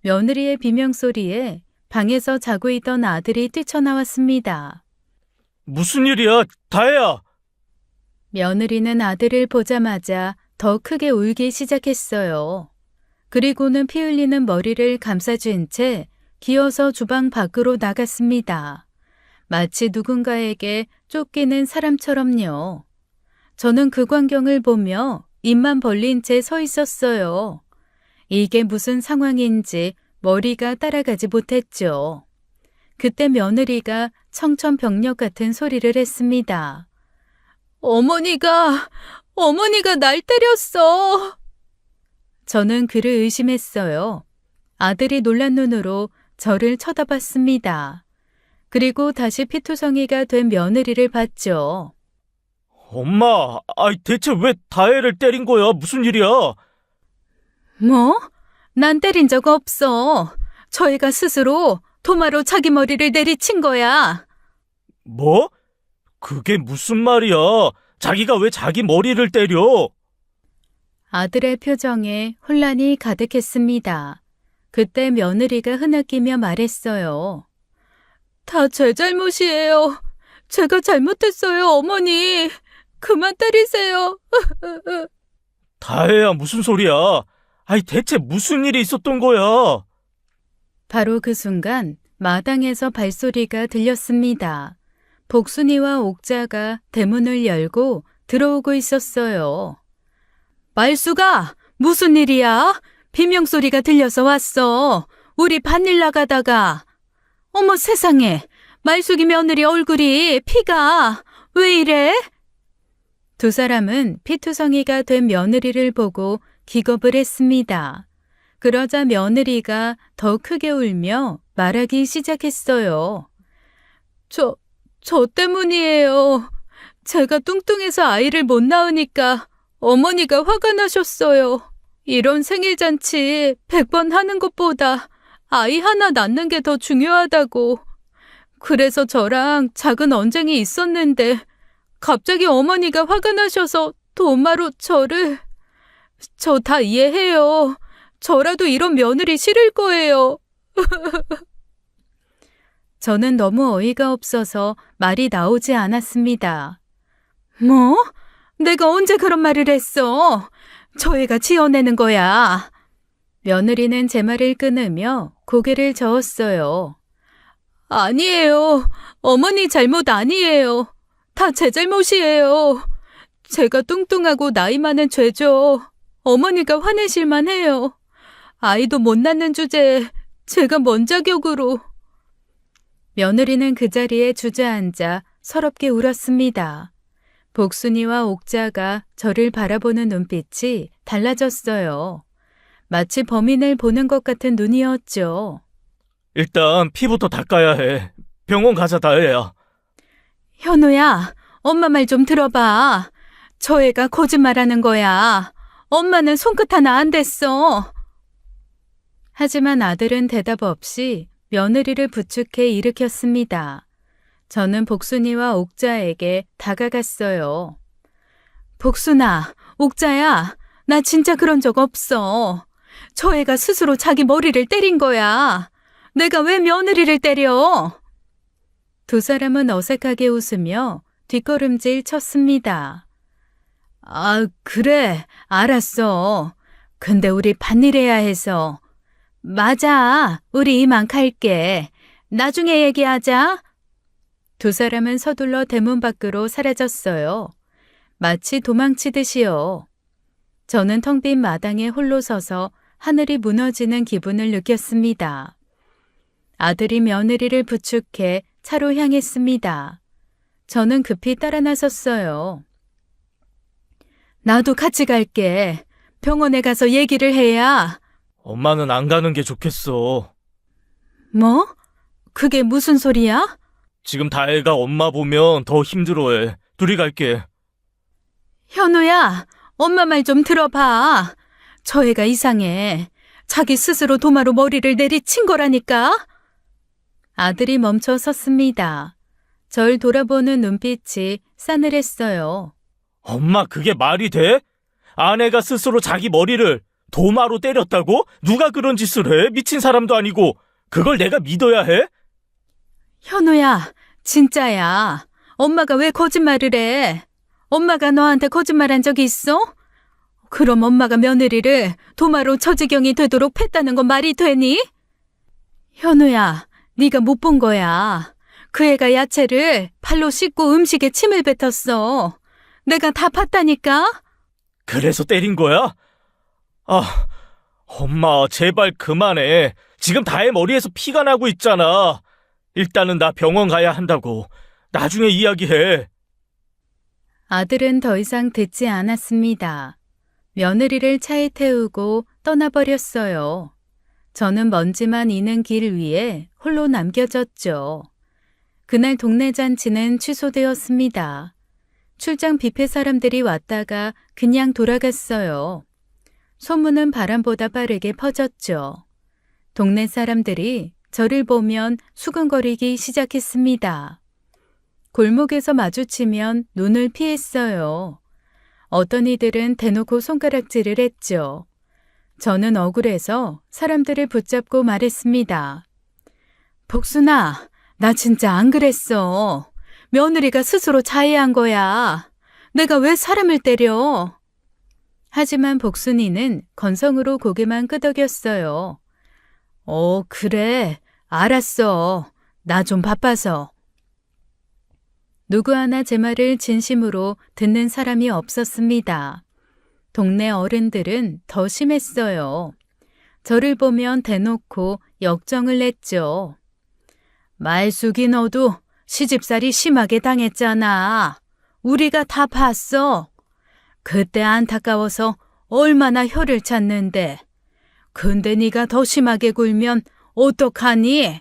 Speaker 1: 며느리의 비명소리에 방에서 자고 있던 아들이 뛰쳐나왔습니다.
Speaker 2: 무슨 일이야, 다혜야?
Speaker 1: 며느리는 아들을 보자마자 더 크게 울기 시작했어요. 그리고는 피 흘리는 머리를 감싸쥔 채 기어서 주방 밖으로 나갔습니다. 마치 누군가에게 쫓기는 사람처럼요. 저는 그 광경을 보며 입만 벌린 채 서 있었어요. 이게 무슨 상황인지 머리가 따라가지 못했죠. 그때 며느리가 청천벽력 같은 소리를 했습니다. 어머니가 날 때렸어. 저는 그를 의심했어요. 아들이 놀란 눈으로 저를 쳐다봤습니다. 그리고 다시 피투성이가 된 며느리를 봤죠.
Speaker 2: 엄마, 대체 왜 다혜를 때린 거야? 무슨 일이야?
Speaker 1: 뭐? 난 때린 적 없어. 저 애가 스스로 도마로 자기 머리를 내리친 거야.
Speaker 2: 뭐? 그게 무슨 말이야? 자기가 왜 자기 머리를 때려?
Speaker 1: 아들의 표정에 혼란이 가득했습니다. 그때 며느리가 흐느끼며 말했어요. 다 제 잘못이에요. 제가 잘못했어요, 어머니. 그만 때리세요.
Speaker 2: 다혜야, 무슨 소리야? 대체 무슨 일이 있었던 거야?
Speaker 1: 바로 그 순간 마당에서 발소리가 들렸습니다. 복순이와 옥자가 대문을 열고 들어오고 있었어요. 말수가 무슨 일이야? 비명소리가 들려서 왔어. 우리 밭일 나가다가. 어머 세상에, 말숙이 며느리 얼굴이 피가 왜 이래? 두 사람은 피투성이가 된 며느리를 보고 기겁을 했습니다. 그러자 며느리가 더 크게 울며 말하기 시작했어요. 저 때문이에요. 제가 뚱뚱해서 아이를 못 낳으니까 어머니가 화가 나셨어요. 이런 생일잔치 100번 하는 것보다 아이 하나 낳는 게 더 중요하다고. 그래서 저랑 작은 언쟁이 있었는데 갑자기 어머니가 화가 나셔서 도마로 저를... 저 다 이해해요. 저라도 이런 며느리 싫을 거예요. 저는 너무 어이가 없어서 말이 나오지 않았습니다. 뭐? 내가 언제 그런 말을 했어? 저 애가 지어내는 거야. 며느리는 제 말을 끊으며 고개를 저었어요. 아니에요. 어머니 잘못 아니에요. 다 제 잘못이에요. 제가 뚱뚱하고 나이 많은 죄죠. 어머니가 화내실만 해요. 아이도 못 낳는 주제에 제가 뭔 자격으로. 며느리는 그 자리에 주저앉아 서럽게 울었습니다. 복순이와 옥자가 저를 바라보는 눈빛이 달라졌어요. 마치 범인을 보는 것 같은 눈이었죠.
Speaker 2: 일단 피부터 닦아야 해. 병원 가자, 다혜야.
Speaker 1: 현우야, 엄마 말 좀 들어봐. 저 애가 거짓말하는 거야. 엄마는 손끝 하나 안 댔어. 하지만 아들은 대답 없이 며느리를 부축해 일으켰습니다. 저는 복순이와 옥자에게 다가갔어요. 복순아, 옥자야, 나 진짜 그런 적 없어. 저 애가 스스로 자기 머리를 때린 거야. 내가 왜 며느리를 때려? 두 사람은 어색하게 웃으며 뒷걸음질 쳤습니다. 아, 그래, 알았어. 근데 우리 밭일해야 해서. 맞아, 우리 이만 갈게. 나중에 얘기하자. 두 사람은 서둘러 대문 밖으로 사라졌어요. 마치 도망치듯이요. 저는 텅 빈 마당에 홀로 서서 하늘이 무너지는 기분을 느꼈습니다. 아들이 며느리를 부축해 차로 향했습니다. 저는 급히 따라 나섰어요. 나도 같이 갈게. 병원에 가서 얘기를 해야.
Speaker 2: 엄마는 안 가는 게 좋겠어.
Speaker 1: 뭐? 그게 무슨 소리야?
Speaker 2: 지금 다혜가 엄마 보면 더 힘들어해. 둘이 갈게.
Speaker 1: 현우야, 엄마 말 좀 들어봐. 저 애가 이상해. 자기 스스로 도마로 머리를 내리친 거라니까. 아들이 멈춰 섰습니다. 절 돌아보는 눈빛이 싸늘했어요.
Speaker 2: 엄마, 그게 말이 돼? 아내가 스스로 자기 머리를 도마로 때렸다고? 누가 그런 짓을 해? 미친 사람도 아니고. 그걸 내가 믿어야 해?
Speaker 1: 현우야, 진짜야. 엄마가 왜 거짓말을 해? 엄마가 너한테 거짓말한 적이 있어? 그럼 엄마가 며느리를 도마로 처지경이 되도록 팼다는 건 말이 되니? 현우야, 네가 못 본 거야. 그 애가 야채를 팔로 씻고 음식에 침을 뱉었어. 내가 다 봤다니까?
Speaker 2: 그래서 때린 거야? 아, 엄마, 제발 그만해. 지금 다혜 머리에서 피가 나고 있잖아. 일단은 나 병원 가야 한다고. 나중에 이야기해.
Speaker 1: 아들은 더 이상 듣지 않았습니다. 며느리를 차에 태우고 떠나버렸어요. 저는 먼지만 이는 길 위에 홀로 남겨졌죠. 그날 동네 잔치는 취소되었습니다. 출장 뷔페 사람들이 왔다가 그냥 돌아갔어요. 소문은 바람보다 빠르게 퍼졌죠. 동네 사람들이 저를 보면 수근거리기 시작했습니다. 골목에서 마주치면 눈을 피했어요. 어떤 이들은 대놓고 손가락질을 했죠. 저는 억울해서 사람들을 붙잡고 말했습니다. 복순아, 나 진짜 안 그랬어. 며느리가 스스로 자해한 거야. 내가 왜 사람을 때려? 하지만 복순이는 건성으로 고개만 끄덕였어요. 그래. 알았어. 나 좀 바빠서. 누구 하나 제 말을 진심으로 듣는 사람이 없었습니다. 동네 어른들은 더 심했어요. 저를 보면 대놓고 역정을 냈죠. 말숙이 너도 시집살이 심하게 당했잖아. 우리가 다 봤어. 그때 안타까워서 얼마나 혀를 찼는데. 근데 네가 더 심하게 굴면 어떡하니?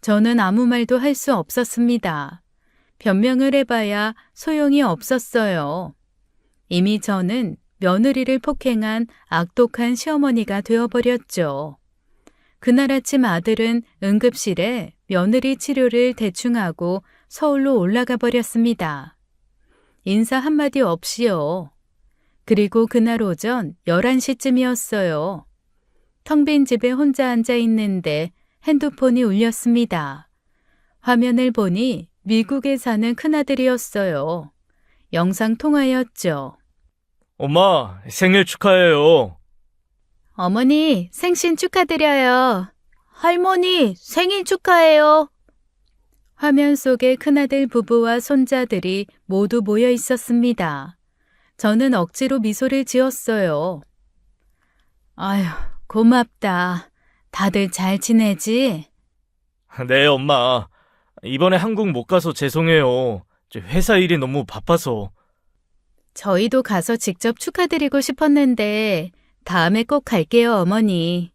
Speaker 1: 저는 아무 말도 할 수 없었습니다. 변명을 해봐야 소용이 없었어요. 이미 저는 며느리를 폭행한 악독한 시어머니가 되어버렸죠. 그날 아침 아들은 응급실에 며느리 치료를 대충 하고 서울로 올라가 버렸습니다. 인사 한마디 없이요. 그리고 그날 오전 11시쯤이었어요. 텅 빈 집에 혼자 앉아 있는데 핸드폰이 울렸습니다. 화면을 보니 미국에 사는 큰아들이었어요. 영상 통화였죠.
Speaker 2: 엄마, 생일 축하해요.
Speaker 1: 어머니, 생신 축하드려요. 할머니, 생일 축하해요. 화면 속에 큰아들 부부와 손자들이 모두 모여 있었습니다. 저는 억지로 미소를 지었어요. 아휴, 고맙다. 다들 잘 지내지?
Speaker 2: 네, 엄마. 이번에 한국 못 가서 죄송해요. 회사 일이 너무 바빠서.
Speaker 1: 저희도 가서 직접 축하드리고 싶었는데 다음에 꼭 갈게요, 어머니.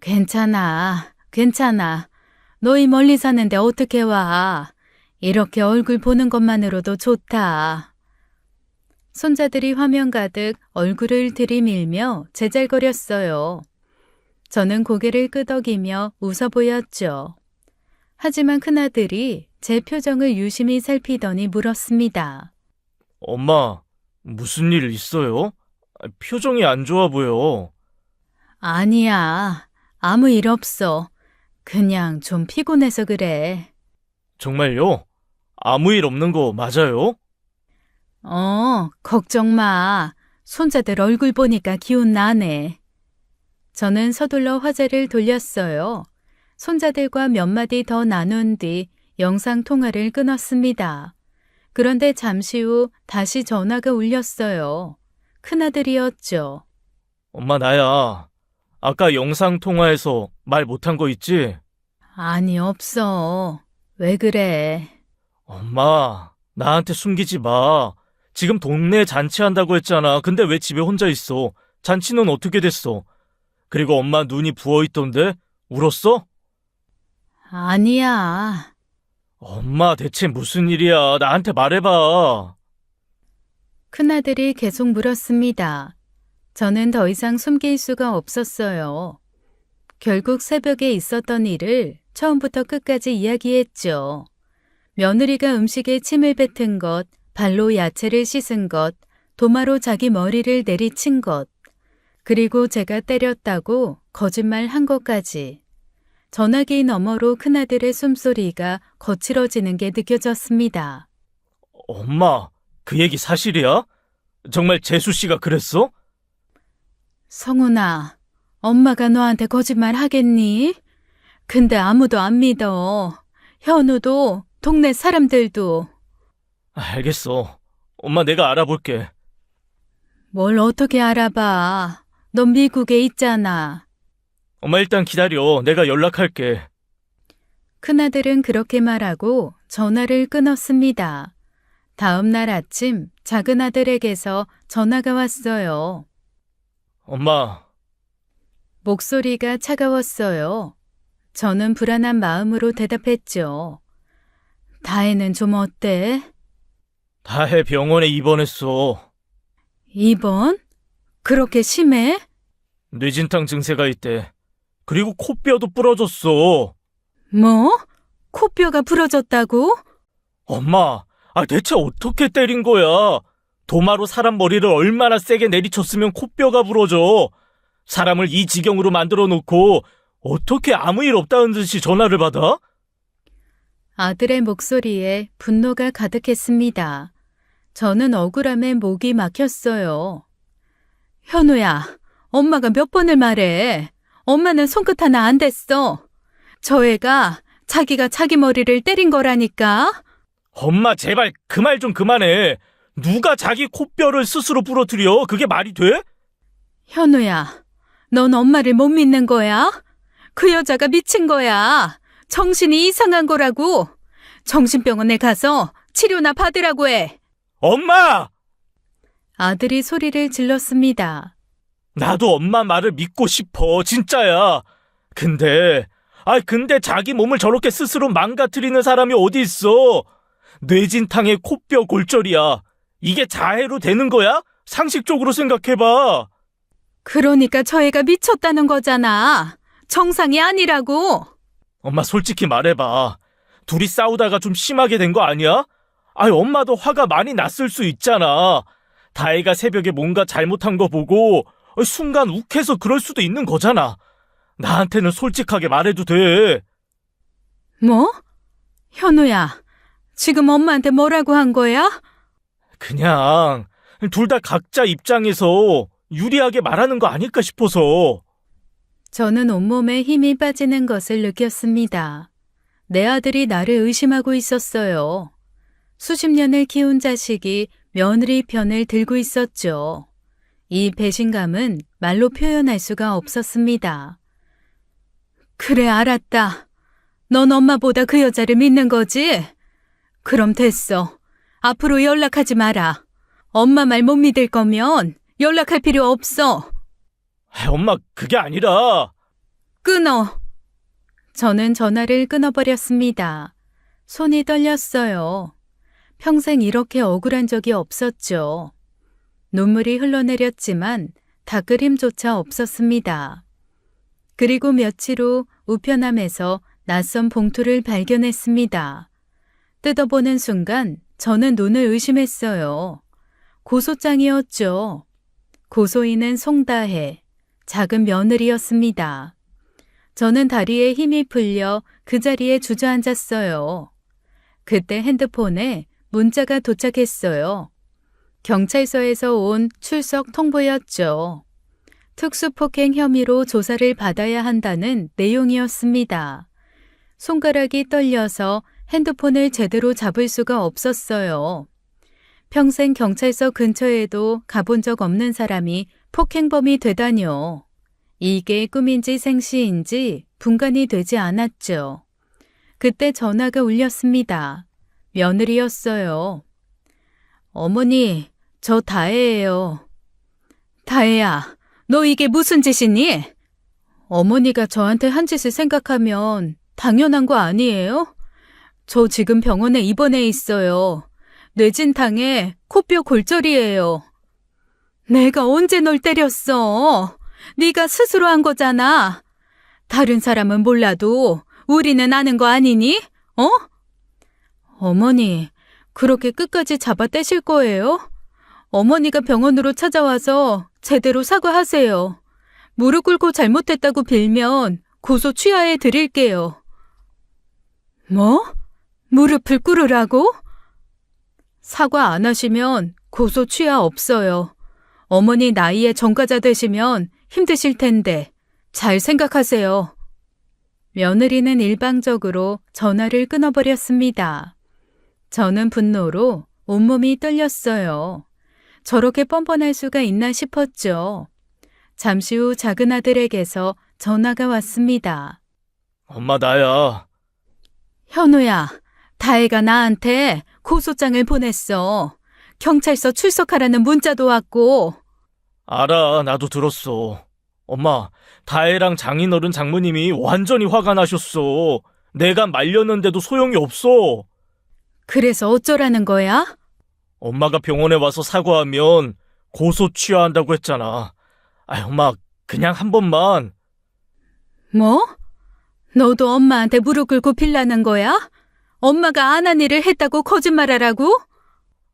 Speaker 1: 괜찮아, 괜찮아. 너희 멀리 사는데 어떻게 와. 이렇게 얼굴 보는 것만으로도 좋다. 손자들이 화면 가득 얼굴을 들이밀며 제잘거렸어요. 저는 고개를 끄덕이며 웃어 보였죠. 하지만 큰아들이 제 표정을 유심히 살피더니 물었습니다.
Speaker 2: 엄마, 무슨 일 있어요? 표정이 안 좋아 보여.
Speaker 1: 아니야, 아무 일 없어. 그냥 좀 피곤해서 그래.
Speaker 2: 정말요? 아무 일 없는 거 맞아요?
Speaker 1: 걱정 마. 손자들 얼굴 보니까 기운 나네. 저는 서둘러 화제를 돌렸어요. 손자들과 몇 마디 더 나눈 뒤 영상 통화를 끊었습니다. 그런데 잠시 후 다시 전화가 울렸어요. 큰아들이었죠.
Speaker 2: 엄마, 나야. 아까 영상통화에서 말 못한 거 있지?
Speaker 1: 아니, 없어. 왜 그래?
Speaker 2: 엄마, 나한테 숨기지 마. 지금 동네에 잔치한다고 했잖아. 근데 왜 집에 혼자 있어? 잔치는 어떻게 됐어? 그리고 엄마 눈이 부어있던데? 울었어?
Speaker 1: 아니야.
Speaker 2: 엄마, 대체 무슨 일이야? 나한테 말해봐.
Speaker 1: 큰아들이 계속 물었습니다. 저는 더 이상 숨길 수가 없었어요. 결국 새벽에 있었던 일을 처음부터 끝까지 이야기했죠. 며느리가 음식에 침을 뱉은 것, 발로 야채를 씻은 것, 도마로 자기 머리를 내리친 것, 그리고 제가 때렸다고 거짓말한 것까지. 전화기 너머로 큰아들의 숨소리가 거칠어지는 게 느껴졌습니다.
Speaker 2: 엄마, 그 얘기 사실이야? 정말 재수 씨가 그랬어?
Speaker 1: 성훈아, 엄마가 너한테 거짓말 하겠니? 근데 아무도 안 믿어. 현우도, 동네 사람들도.
Speaker 2: 알겠어. 엄마, 내가 알아볼게.
Speaker 1: 뭘 어떻게 알아봐. 넌 미국에 있잖아.
Speaker 2: 엄마, 일단 기다려. 내가 연락할게.
Speaker 1: 큰아들은 그렇게 말하고 전화를 끊었습니다. 다음 날 아침 작은 아들에게서 전화가 왔어요.
Speaker 2: 엄마,
Speaker 1: 목소리가 차가웠어요. 저는 불안한 마음으로 대답했죠. 다혜는 좀 어때?
Speaker 2: 다혜 병원에 입원했어.
Speaker 1: 입원? 그렇게 심해?
Speaker 2: 뇌진탕 증세가 있대. 그리고 코뼈도 부러졌어.
Speaker 1: 뭐? 코뼈가 부러졌다고?
Speaker 2: 엄마, 대체 어떻게 때린 거야? 도마로 사람 머리를 얼마나 세게 내리쳤으면 코뼈가 부러져. 사람을 이 지경으로 만들어 놓고 어떻게 아무 일 없다는 듯이 전화를 받아?
Speaker 1: 아들의 목소리에 분노가 가득했습니다. 저는 억울함에 목이 막혔어요. 현우야, 엄마가 몇 번을 말해. 엄마는 손끝 하나 안 댔어. 저 애가 자기가 자기 머리를 때린 거라니까.
Speaker 2: 엄마, 제발 그 말 좀 그만해. 누가 자기 코뼈를 스스로 부러뜨려? 그게 말이 돼?
Speaker 1: 현우야, 넌 엄마를 못 믿는 거야? 그 여자가 미친 거야. 정신이 이상한 거라고. 정신병원에 가서 치료나 받으라고 해.
Speaker 2: 엄마!
Speaker 1: 아들이 소리를 질렀습니다.
Speaker 2: 나도 엄마 말을 믿고 싶어, 진짜야. 근데 자기 몸을 저렇게 스스로 망가뜨리는 사람이 어디 있어? 뇌진탕에 코뼈 골절이야. 이게 자해로 되는 거야? 상식적으로 생각해봐.
Speaker 1: 그러니까 저 애가 미쳤다는 거잖아. 정상이 아니라고.
Speaker 2: 엄마, 솔직히 말해봐. 둘이 싸우다가 좀 심하게 된 거 아니야? 엄마도 화가 많이 났을 수 있잖아. 다혜가 새벽에 뭔가 잘못한 거 보고 순간 욱해서 그럴 수도 있는 거잖아. 나한테는 솔직하게 말해도 돼.
Speaker 1: 뭐? 현우야, 지금 엄마한테 뭐라고 한 거야?
Speaker 2: 그냥 둘 다 각자 입장에서 유리하게 말하는 거 아닐까 싶어서.
Speaker 1: 저는 온몸에 힘이 빠지는 것을 느꼈습니다. 내 아들이 나를 의심하고 있었어요. 수십 년을 키운 자식이 며느리 편을 들고 있었죠. 이 배신감은 말로 표현할 수가 없었습니다. 그래, 알았다. 넌 엄마보다 그 여자를 믿는 거지? 그럼 됐어. 앞으로 연락하지 마라. 엄마 말 못 믿을 거면 연락할 필요 없어.
Speaker 2: 엄마, 그게 아니라.
Speaker 1: 끊어. 저는 전화를 끊어버렸습니다. 손이 떨렸어요. 평생 이렇게 억울한 적이 없었죠. 눈물이 흘러내렸지만 닦을 힘조차 없었습니다. 그리고 며칠 후 우편함에서 낯선 봉투를 발견했습니다. 뜯어보는 순간 저는 눈을 의심했어요. 고소장이었죠. 고소인은 송다혜, 작은 며느리였습니다. 저는 다리에 힘이 풀려 그 자리에 주저앉았어요. 그때 핸드폰에 문자가 도착했어요. 경찰서에서 온 출석 통보였죠. 특수폭행 혐의로 조사를 받아야 한다는 내용이었습니다. 손가락이 떨려서 핸드폰을 제대로 잡을 수가 없었어요. 평생 경찰서 근처에도 가본 적 없는 사람이 폭행범이 되다뇨. 이게 꿈인지 생시인지 분간이 되지 않았죠. 그때 전화가 울렸습니다. 며느리였어요. 어머니, 저 다혜예요. 다혜야, 너 이게 무슨 짓이니? 어머니가 저한테 한 짓을 생각하면 당연한 거 아니에요? 저 지금 병원에 입원해 있어요. 뇌진탕에 코뼈 골절이에요. 내가 언제 널 때렸어? 네가 스스로 한 거잖아. 다른 사람은 몰라도 우리는 아는 거 아니니? 어? 어머니, 그렇게 끝까지 잡아 떼실 거예요? 어머니가 병원으로 찾아와서 제대로 사과하세요. 무릎 꿇고 잘못했다고 빌면 고소 취하해 드릴게요. 뭐? 무릎을 꿇으라고? 사과 안 하시면 고소 취하 없어요. 어머니 나이에 전과자 되시면 힘드실 텐데 잘 생각하세요. 며느리는 일방적으로 전화를 끊어버렸습니다. 저는 분노로 온몸이 떨렸어요. 저렇게 뻔뻔할 수가 있나 싶었죠. 잠시 후 작은 아들에게서 전화가 왔습니다.
Speaker 2: 엄마, 나야.
Speaker 1: 현우야, 다혜가 나한테 고소장을 보냈어. 경찰서 출석하라는 문자도 왔고.
Speaker 2: 알아, 나도 들었어. 엄마, 다혜랑 장인어른 장모님이 완전히 화가 나셨어. 내가 말렸는데도 소용이 없어.
Speaker 1: 그래서 어쩌라는 거야?
Speaker 2: 엄마가 병원에 와서 사과하면 고소 취하한다고 했잖아. 엄마, 그냥 한 번만.
Speaker 1: 뭐? 너도 엄마한테 무릎 꿇고 빌라는 거야? 엄마가 안 한 일을 했다고 거짓말하라고?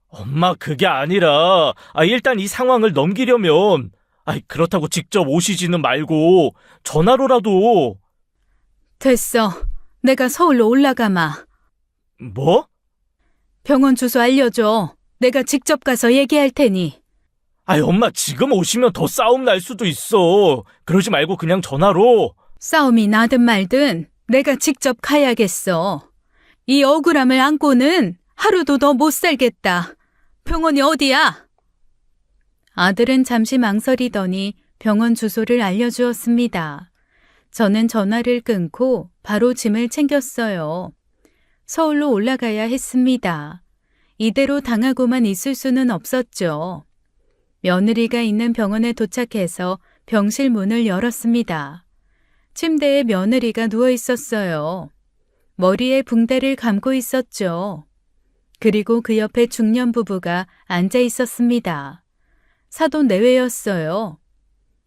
Speaker 2: 엄마, 그게 아니라, 일단 이 상황을 넘기려면, 그렇다고 직접 오시지는 말고, 전화로라도.
Speaker 1: 됐어. 내가 서울로 올라가마.
Speaker 2: 뭐?
Speaker 1: 병원 주소 알려줘. 내가 직접 가서 얘기할 테니.
Speaker 2: 엄마, 지금 오시면 더 싸움 날 수도 있어. 그러지 말고 그냥 전화로.
Speaker 1: 싸움이 나든 말든 내가 직접 가야겠어. 이 억울함을 안고는 하루도 더 못 살겠다. 병원이 어디야? 아들은 잠시 망설이더니 병원 주소를 알려주었습니다. 저는 전화를 끊고 바로 짐을 챙겼어요. 서울로 올라가야 했습니다. 이대로 당하고만 있을 수는 없었죠. 며느리가 있는 병원에 도착해서 병실 문을 열었습니다. 침대에 며느리가 누워 있었어요. 머리에 붕대를 감고 있었죠. 그리고 그 옆에 중년 부부가 앉아 있었습니다. 사돈 내외였어요.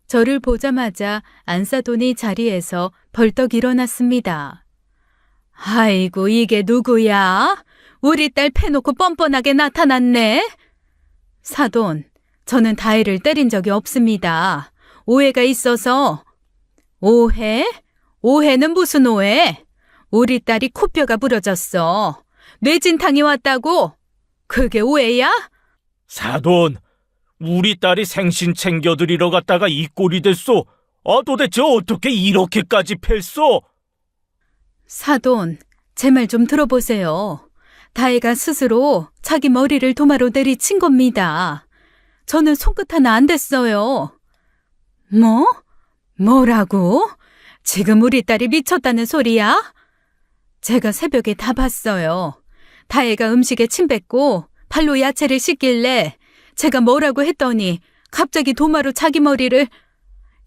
Speaker 1: 저를 보자마자 안사돈이 자리에서 벌떡 일어났습니다. 아이고, 이게 누구야? 우리 딸 패놓고 뻔뻔하게 나타났네. 사돈, 저는 다혜를 때린 적이 없습니다. 오해가 있어서. 오해? 오해는 무슨 오해? 우리 딸이 코뼈가 부러졌어. 뇌진탕이 왔다고? 그게 오해야?
Speaker 2: 사돈, 우리 딸이 생신 챙겨드리러 갔다가 이 꼴이 됐소. 도대체 어떻게 이렇게까지 팼소?
Speaker 1: 사돈, 제 말 좀 들어보세요. 다혜가 스스로 자기 머리를 도마로 내리친 겁니다. 저는 손끝 하나 안 댔어요. 뭐? 뭐라고? 지금 우리 딸이 미쳤다는 소리야? 제가 새벽에 다 봤어요. 다혜가 음식에 침 뱉고 발로 야채를 씻길래 제가 뭐라고 했더니 갑자기 도마로 자기 머리를.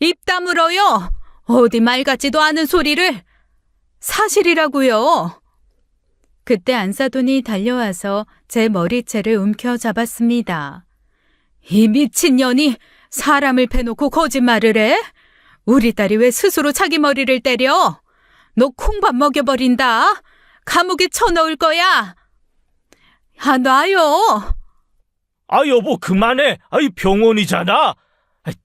Speaker 1: 입 다물어요! 어디 말 같지도 않은 소리를! 사실이라고요! 그때 안사돈이 달려와서 제 머리채를 움켜잡았습니다. 이 미친년이 사람을 패놓고 거짓말을 해? 우리 딸이 왜 스스로 자기 머리를 때려? 너 콩밥 먹여버린다. 감옥에 쳐넣을 거야. 놔요.
Speaker 2: 여보, 그만해. 병원이잖아.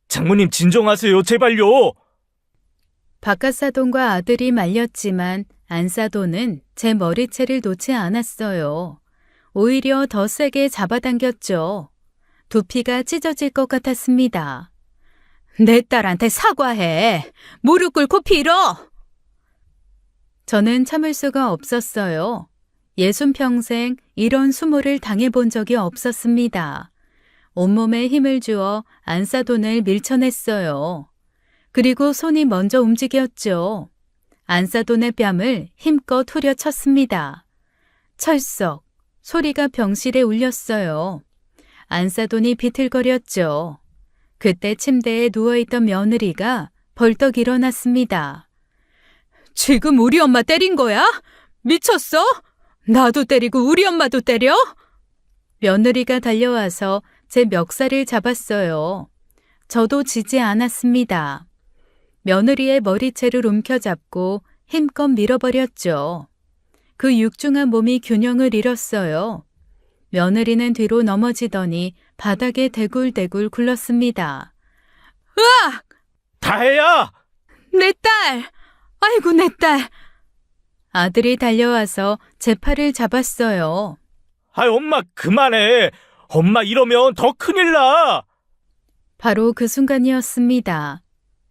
Speaker 2: 장모님, 진정하세요. 제발요.
Speaker 1: 박갓사돈과 아들이 말렸지만 안사돈은 제 머리채를 놓지 않았어요. 오히려 더 세게 잡아당겼죠. 두피가 찢어질 것 같았습니다. 내 딸한테 사과해. 무릎 꿇고 빌어. 저는 참을 수가 없었어요. 예순평생 이런 수모를 당해본 적이 없었습니다. 온몸에 힘을 주어 안사돈을 밀쳐냈어요. 그리고 손이 먼저 움직였죠. 안사돈의 뺨을 힘껏 후려쳤습니다. 철썩 소리가 병실에 울렸어요. 안사돈이 비틀거렸죠. 그때 침대에 누워있던 며느리가 벌떡 일어났습니다. 지금 우리 엄마 때린 거야? 미쳤어? 나도 때리고 우리 엄마도 때려? 며느리가 달려와서 제 멱살을 잡았어요. 저도 지지 않았습니다. 며느리의 머리채를 움켜잡고 힘껏 밀어버렸죠. 그 육중한 몸이 균형을 잃었어요. 며느리는 뒤로 넘어지더니 바닥에 대굴대굴 굴렀습니다. 으악!
Speaker 2: 다혜야!
Speaker 1: 내 딸! 아이고 내 딸! 아들이 달려와서 제 팔을 잡았어요.
Speaker 2: 아이, 엄마, 그만해. 엄마 이러면 더 큰일 나.
Speaker 1: 바로 그 순간이었습니다.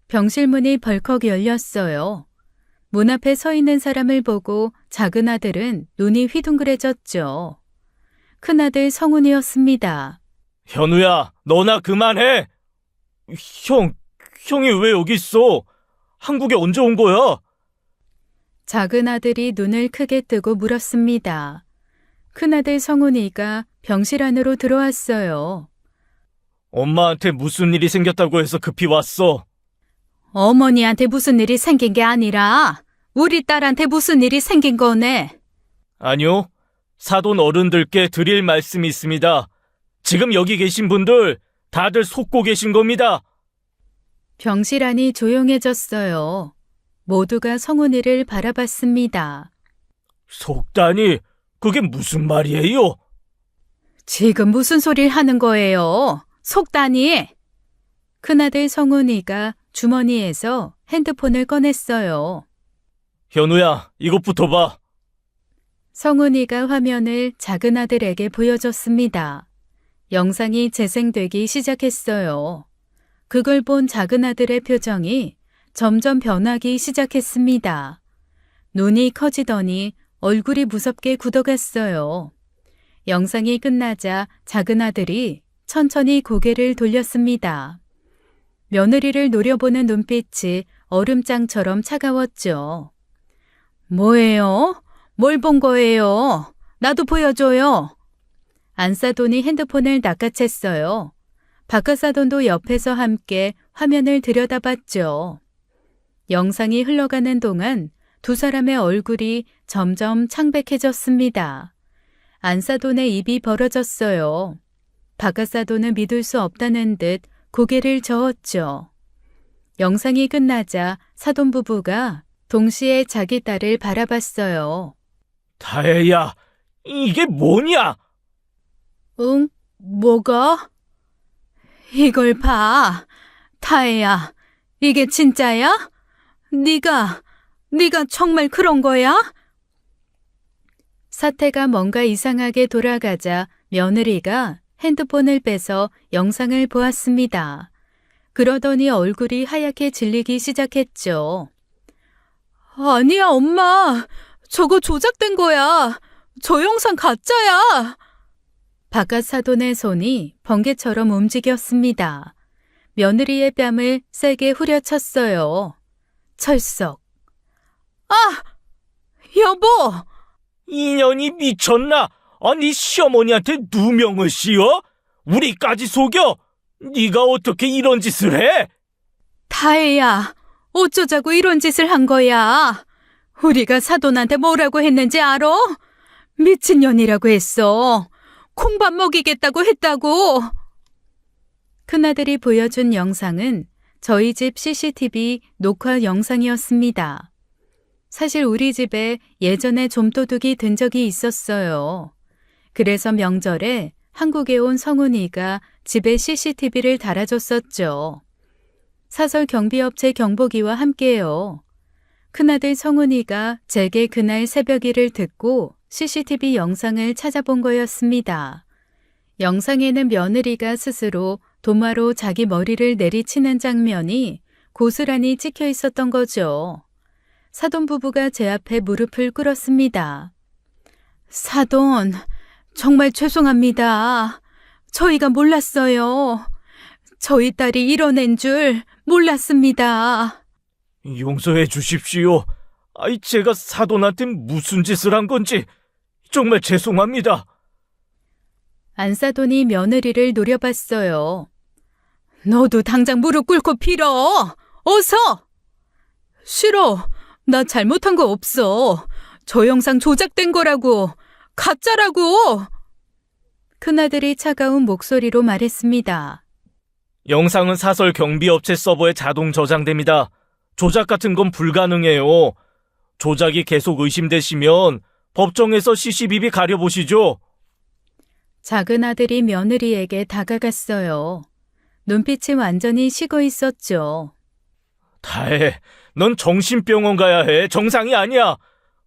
Speaker 1: 병실 문이 벌컥 열렸어요. 문 앞에 서 있는 사람을 보고 작은 아들은 눈이 휘둥그레졌죠. 큰아들 성훈이었습니다.
Speaker 2: 현우야, 너나 그만해. 형이 왜 여기 있어? 한국에 언제 온 거야?
Speaker 1: 작은 아들이 눈을 크게 뜨고 물었습니다. 큰아들 성훈이가 병실 안으로 들어왔어요.
Speaker 2: 엄마한테 무슨 일이 생겼다고 해서 급히 왔어.
Speaker 1: 어머니한테 무슨 일이 생긴 게 아니라 우리 딸한테 무슨 일이 생긴 거네.
Speaker 2: 아니요, 사돈 어른들께 드릴 말씀이 있습니다. 지금 여기 계신 분들 다들 속고 계신 겁니다.
Speaker 1: 병실 안이 조용해졌어요. 모두가 성훈이를 바라봤습니다.
Speaker 2: 속다니, 그게 무슨 말이에요?
Speaker 1: 지금 무슨 소리를 하는 거예요? 속다니! 큰아들 성훈이가 주머니에서 핸드폰을 꺼냈어요.
Speaker 2: 현우야, 이것부터 봐.
Speaker 1: 성훈이가 화면을 작은 아들에게 보여줬습니다. 영상이 재생되기 시작했어요. 그걸 본 작은 아들의 표정이 점점 변하기 시작했습니다. 눈이 커지더니 얼굴이 무섭게 굳어갔어요. 영상이 끝나자 작은 아들이 천천히 고개를 돌렸습니다. 며느리를 노려보는 눈빛이 얼음장처럼 차가웠죠. 뭐예요? 뭘 본 거예요? 나도 보여줘요. 안사돈이 핸드폰을 낚아챘어요. 박하사돈도 옆에서 함께 화면을 들여다봤죠. 영상이 흘러가는 동안 두 사람의 얼굴이 점점 창백해졌습니다. 안사돈의 입이 벌어졌어요. 박하사돈은 믿을 수 없다는 듯 고개를 저었죠. 영상이 끝나자 사돈 부부가 동시에 자기 딸을 바라봤어요.
Speaker 2: 다혜야, 이게 뭐냐?
Speaker 1: 응? 뭐가? 이걸 봐. 타혜야, 이게 진짜야? 네가 정말 그런 거야? 사태가 뭔가 이상하게 돌아가자 며느리가 핸드폰을 빼서 영상을 보았습니다. 그러더니 얼굴이 하얗게 질리기 시작했죠. 아니야, 엄마. 저거 조작된 거야. 저 영상 가짜야. 바깥 사돈의 손이 번개처럼 움직였습니다. 며느리의 뺨을 세게 후려쳤어요. 철썩. 아! 여보!
Speaker 2: 인연이 미쳤나? 아니, 시어머니한테 누명을 씌워? 우리까지 속여? 네가 어떻게 이런 짓을 해?
Speaker 1: 다혜야, 어쩌자고 이런 짓을 한 거야? 우리가 사돈한테 뭐라고 했는지 알아? 미친년이라고 했어. 콩밥 먹이겠다고 했다고. 큰아들이 보여준 영상은 저희 집 CCTV 녹화 영상이었습니다. 사실 우리 집에 예전에 좀도둑이 든 적이 있었어요. 그래서 명절에 한국에 온 성훈이가 집에 CCTV를 달아줬었죠. 사설 경비업체 경보기와 함께요. 큰아들 성훈이가 제게 그날 새벽 일을 듣고 CCTV 영상을 찾아본 거였습니다. 영상에는 며느리가 스스로 도마로 자기 머리를 내리치는 장면이 고스란히 찍혀 있었던 거죠. 사돈 부부가 제 앞에 무릎을 꿇었습니다. 사돈, 정말 죄송합니다. 저희가 몰랐어요. 저희 딸이 이뤄낸 줄 몰랐습니다.
Speaker 2: 용서해 주십시오. 제가 사돈한테 무슨 짓을 한 건지 정말 죄송합니다.
Speaker 1: 안사돈이 며느리를 노려봤어요. 너도 당장 무릎 꿇고 빌어! 어서! 싫어. 나 잘못한 거 없어. 저 영상 조작된 거라고. 가짜라고. 큰아들이 차가운 목소리로 말했습니다.
Speaker 2: 영상은 사설 경비업체 서버에 자동 저장됩니다. 조작 같은 건 불가능해요. 조작이 계속 의심되시면 법정에서 CCTV 가려보시죠.
Speaker 1: 작은 아들이 며느리에게 다가갔어요. 눈빛이 완전히 식어 있었죠.
Speaker 2: 다혜, 넌 정신병원 가야 해. 정상이 아니야.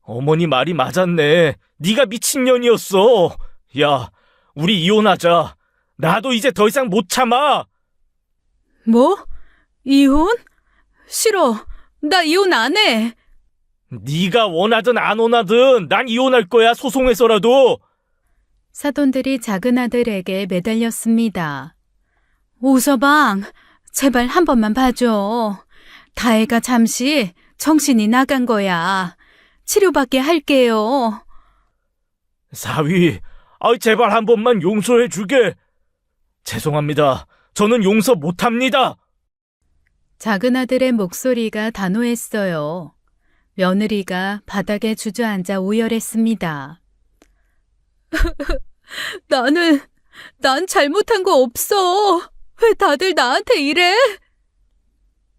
Speaker 2: 어머니 말이 맞았네. 네가 미친년이었어. 야, 우리 이혼하자. 나도 이제 더 이상 못 참아.
Speaker 1: 뭐? 이혼? 싫어. 나 이혼 안 해.
Speaker 2: 네가 원하든 안 원하든 난 이혼할 거야. 소송해서라도.
Speaker 1: 사돈들이 작은 아들에게 매달렸습니다. 오서방, 제발 한 번만 봐줘. 다혜가 잠시 정신이 나간 거야. 치료받게 할게요.
Speaker 2: 사위, 제발 한 번만 용서해 주게. 죄송합니다. 저는 용서 못합니다.
Speaker 1: 작은 아들의 목소리가 단호했어요. 며느리가 바닥에 주저앉아 오열했습니다. 난 잘못한 거 없어. 왜 다들 나한테 이래?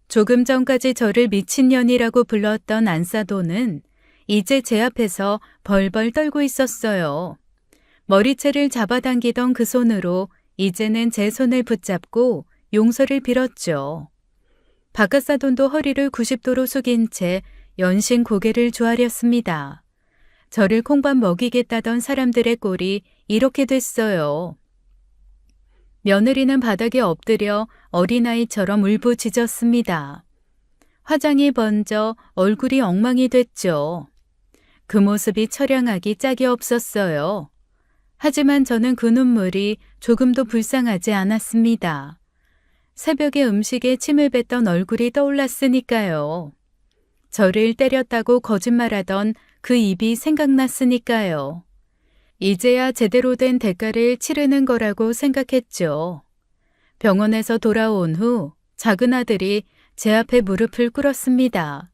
Speaker 1: 조금 전까지 저를 미친년이라고 불렀던 안사돈은 이제 제 앞에서 벌벌 떨고 있었어요. 머리채를 잡아당기던 그 손으로 이제는 제 손을 붙잡고 용서를 빌었죠. 바깥사돈도 허리를 90도로 숙인 채 연신 고개를 조아렸습니다. 저를 콩밥 먹이겠다던 사람들의 꼴이 이렇게 됐어요. 며느리는 바닥에 엎드려 어린아이처럼 울부짖었습니다. 화장이 번져 얼굴이 엉망이 됐죠. 그 모습이 처량하기 짝이 없었어요. 하지만 저는 그 눈물이 조금도 불쌍하지 않았습니다. 새벽에 음식에 침을 뱉던 얼굴이 떠올랐으니까요. 저를 때렸다고 거짓말하던 그 입이 생각났으니까요. 이제야 제대로 된 대가를 치르는 거라고 생각했죠. 병원에서 돌아온 후 작은 아들이 제 앞에 무릎을 꿇었습니다.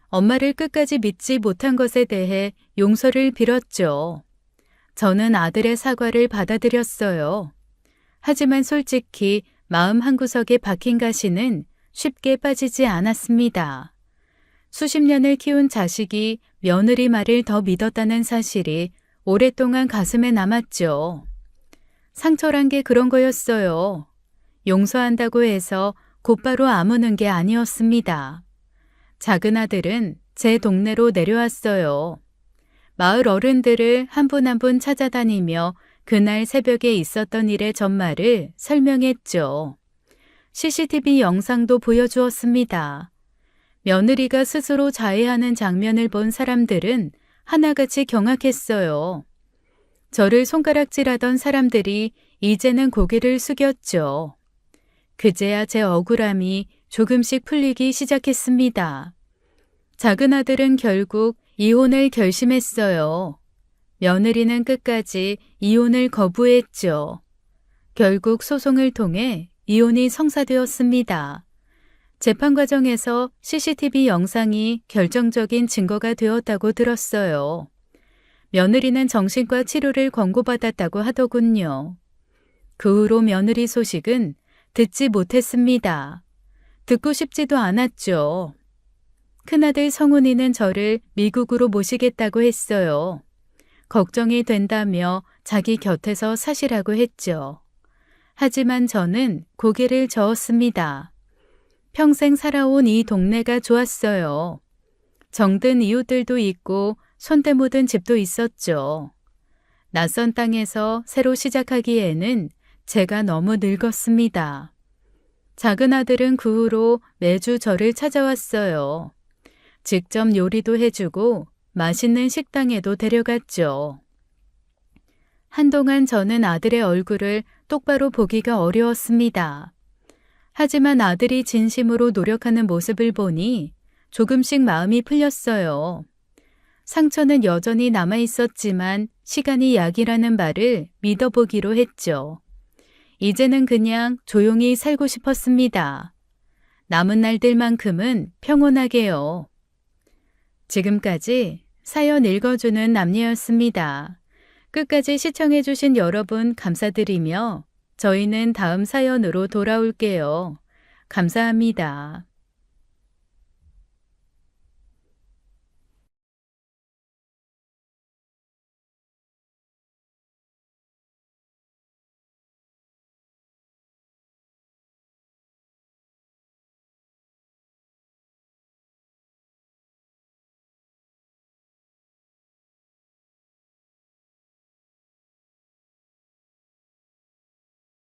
Speaker 1: 엄마를 끝까지 믿지 못한 것에 대해 용서를 빌었죠. 저는 아들의 사과를 받아들였어요. 하지만 솔직히 마음 한구석에 박힌 가시는 쉽게 빠지지 않았습니다. 수십 년을 키운 자식이 며느리 말을 더 믿었다는 사실이 오랫동안 가슴에 남았죠. 상처란 게 그런 거였어요. 용서한다고 해서 곧바로 아무는 게 아니었습니다. 작은 아들은 제 동네로 내려왔어요. 마을 어른들을 한 분 한 분 찾아다니며 그날 새벽에 있었던 일의 전말을 설명했죠. CCTV 영상도 보여주었습니다. 며느리가 스스로 자해하는 장면을 본 사람들은 하나같이 경악했어요. 저를 손가락질하던 사람들이 이제는 고개를 숙였죠. 그제야 제 억울함이 조금씩 풀리기 시작했습니다. 작은 아들은 결국 이혼을 결심했어요. 며느리는 끝까지 이혼을 거부했죠. 결국 소송을 통해 이혼이 성사되었습니다. 재판 과정에서 CCTV 영상이 결정적인 증거가 되었다고 들었어요. 며느리는 정신과 치료를 권고받았다고 하더군요. 그 후로 며느리 소식은 듣지 못했습니다. 듣고 싶지도 않았죠. 큰아들 성훈이는 저를 미국으로 모시겠다고 했어요. 걱정이 된다며 자기 곁에서 사시라고 했죠. 하지만 저는 고개를 저었습니다. 평생 살아온 이 동네가 좋았어요. 정든 이웃들도 있고 손대 묻은 집도 있었죠. 낯선 땅에서 새로 시작하기에는 제가 너무 늙었습니다. 작은 아들은 그 후로 매주 저를 찾아왔어요. 직접 요리도 해주고 맛있는 식당에도 데려갔죠. 한동안 저는 아들의 얼굴을 똑바로 보기가 어려웠습니다. 하지만 아들이 진심으로 노력하는 모습을 보니 조금씩 마음이 풀렸어요. 상처는 여전히 남아 있었지만 시간이 약이라는 말을 믿어보기로 했죠. 이제는 그냥 조용히 살고 싶었습니다. 남은 날들만큼은 평온하게요. 지금까지 사연 읽어주는 남녀였습니다. 끝까지 시청해주신 여러분 감사드리며 저희는 다음 사연으로 돌아올게요. 감사합니다.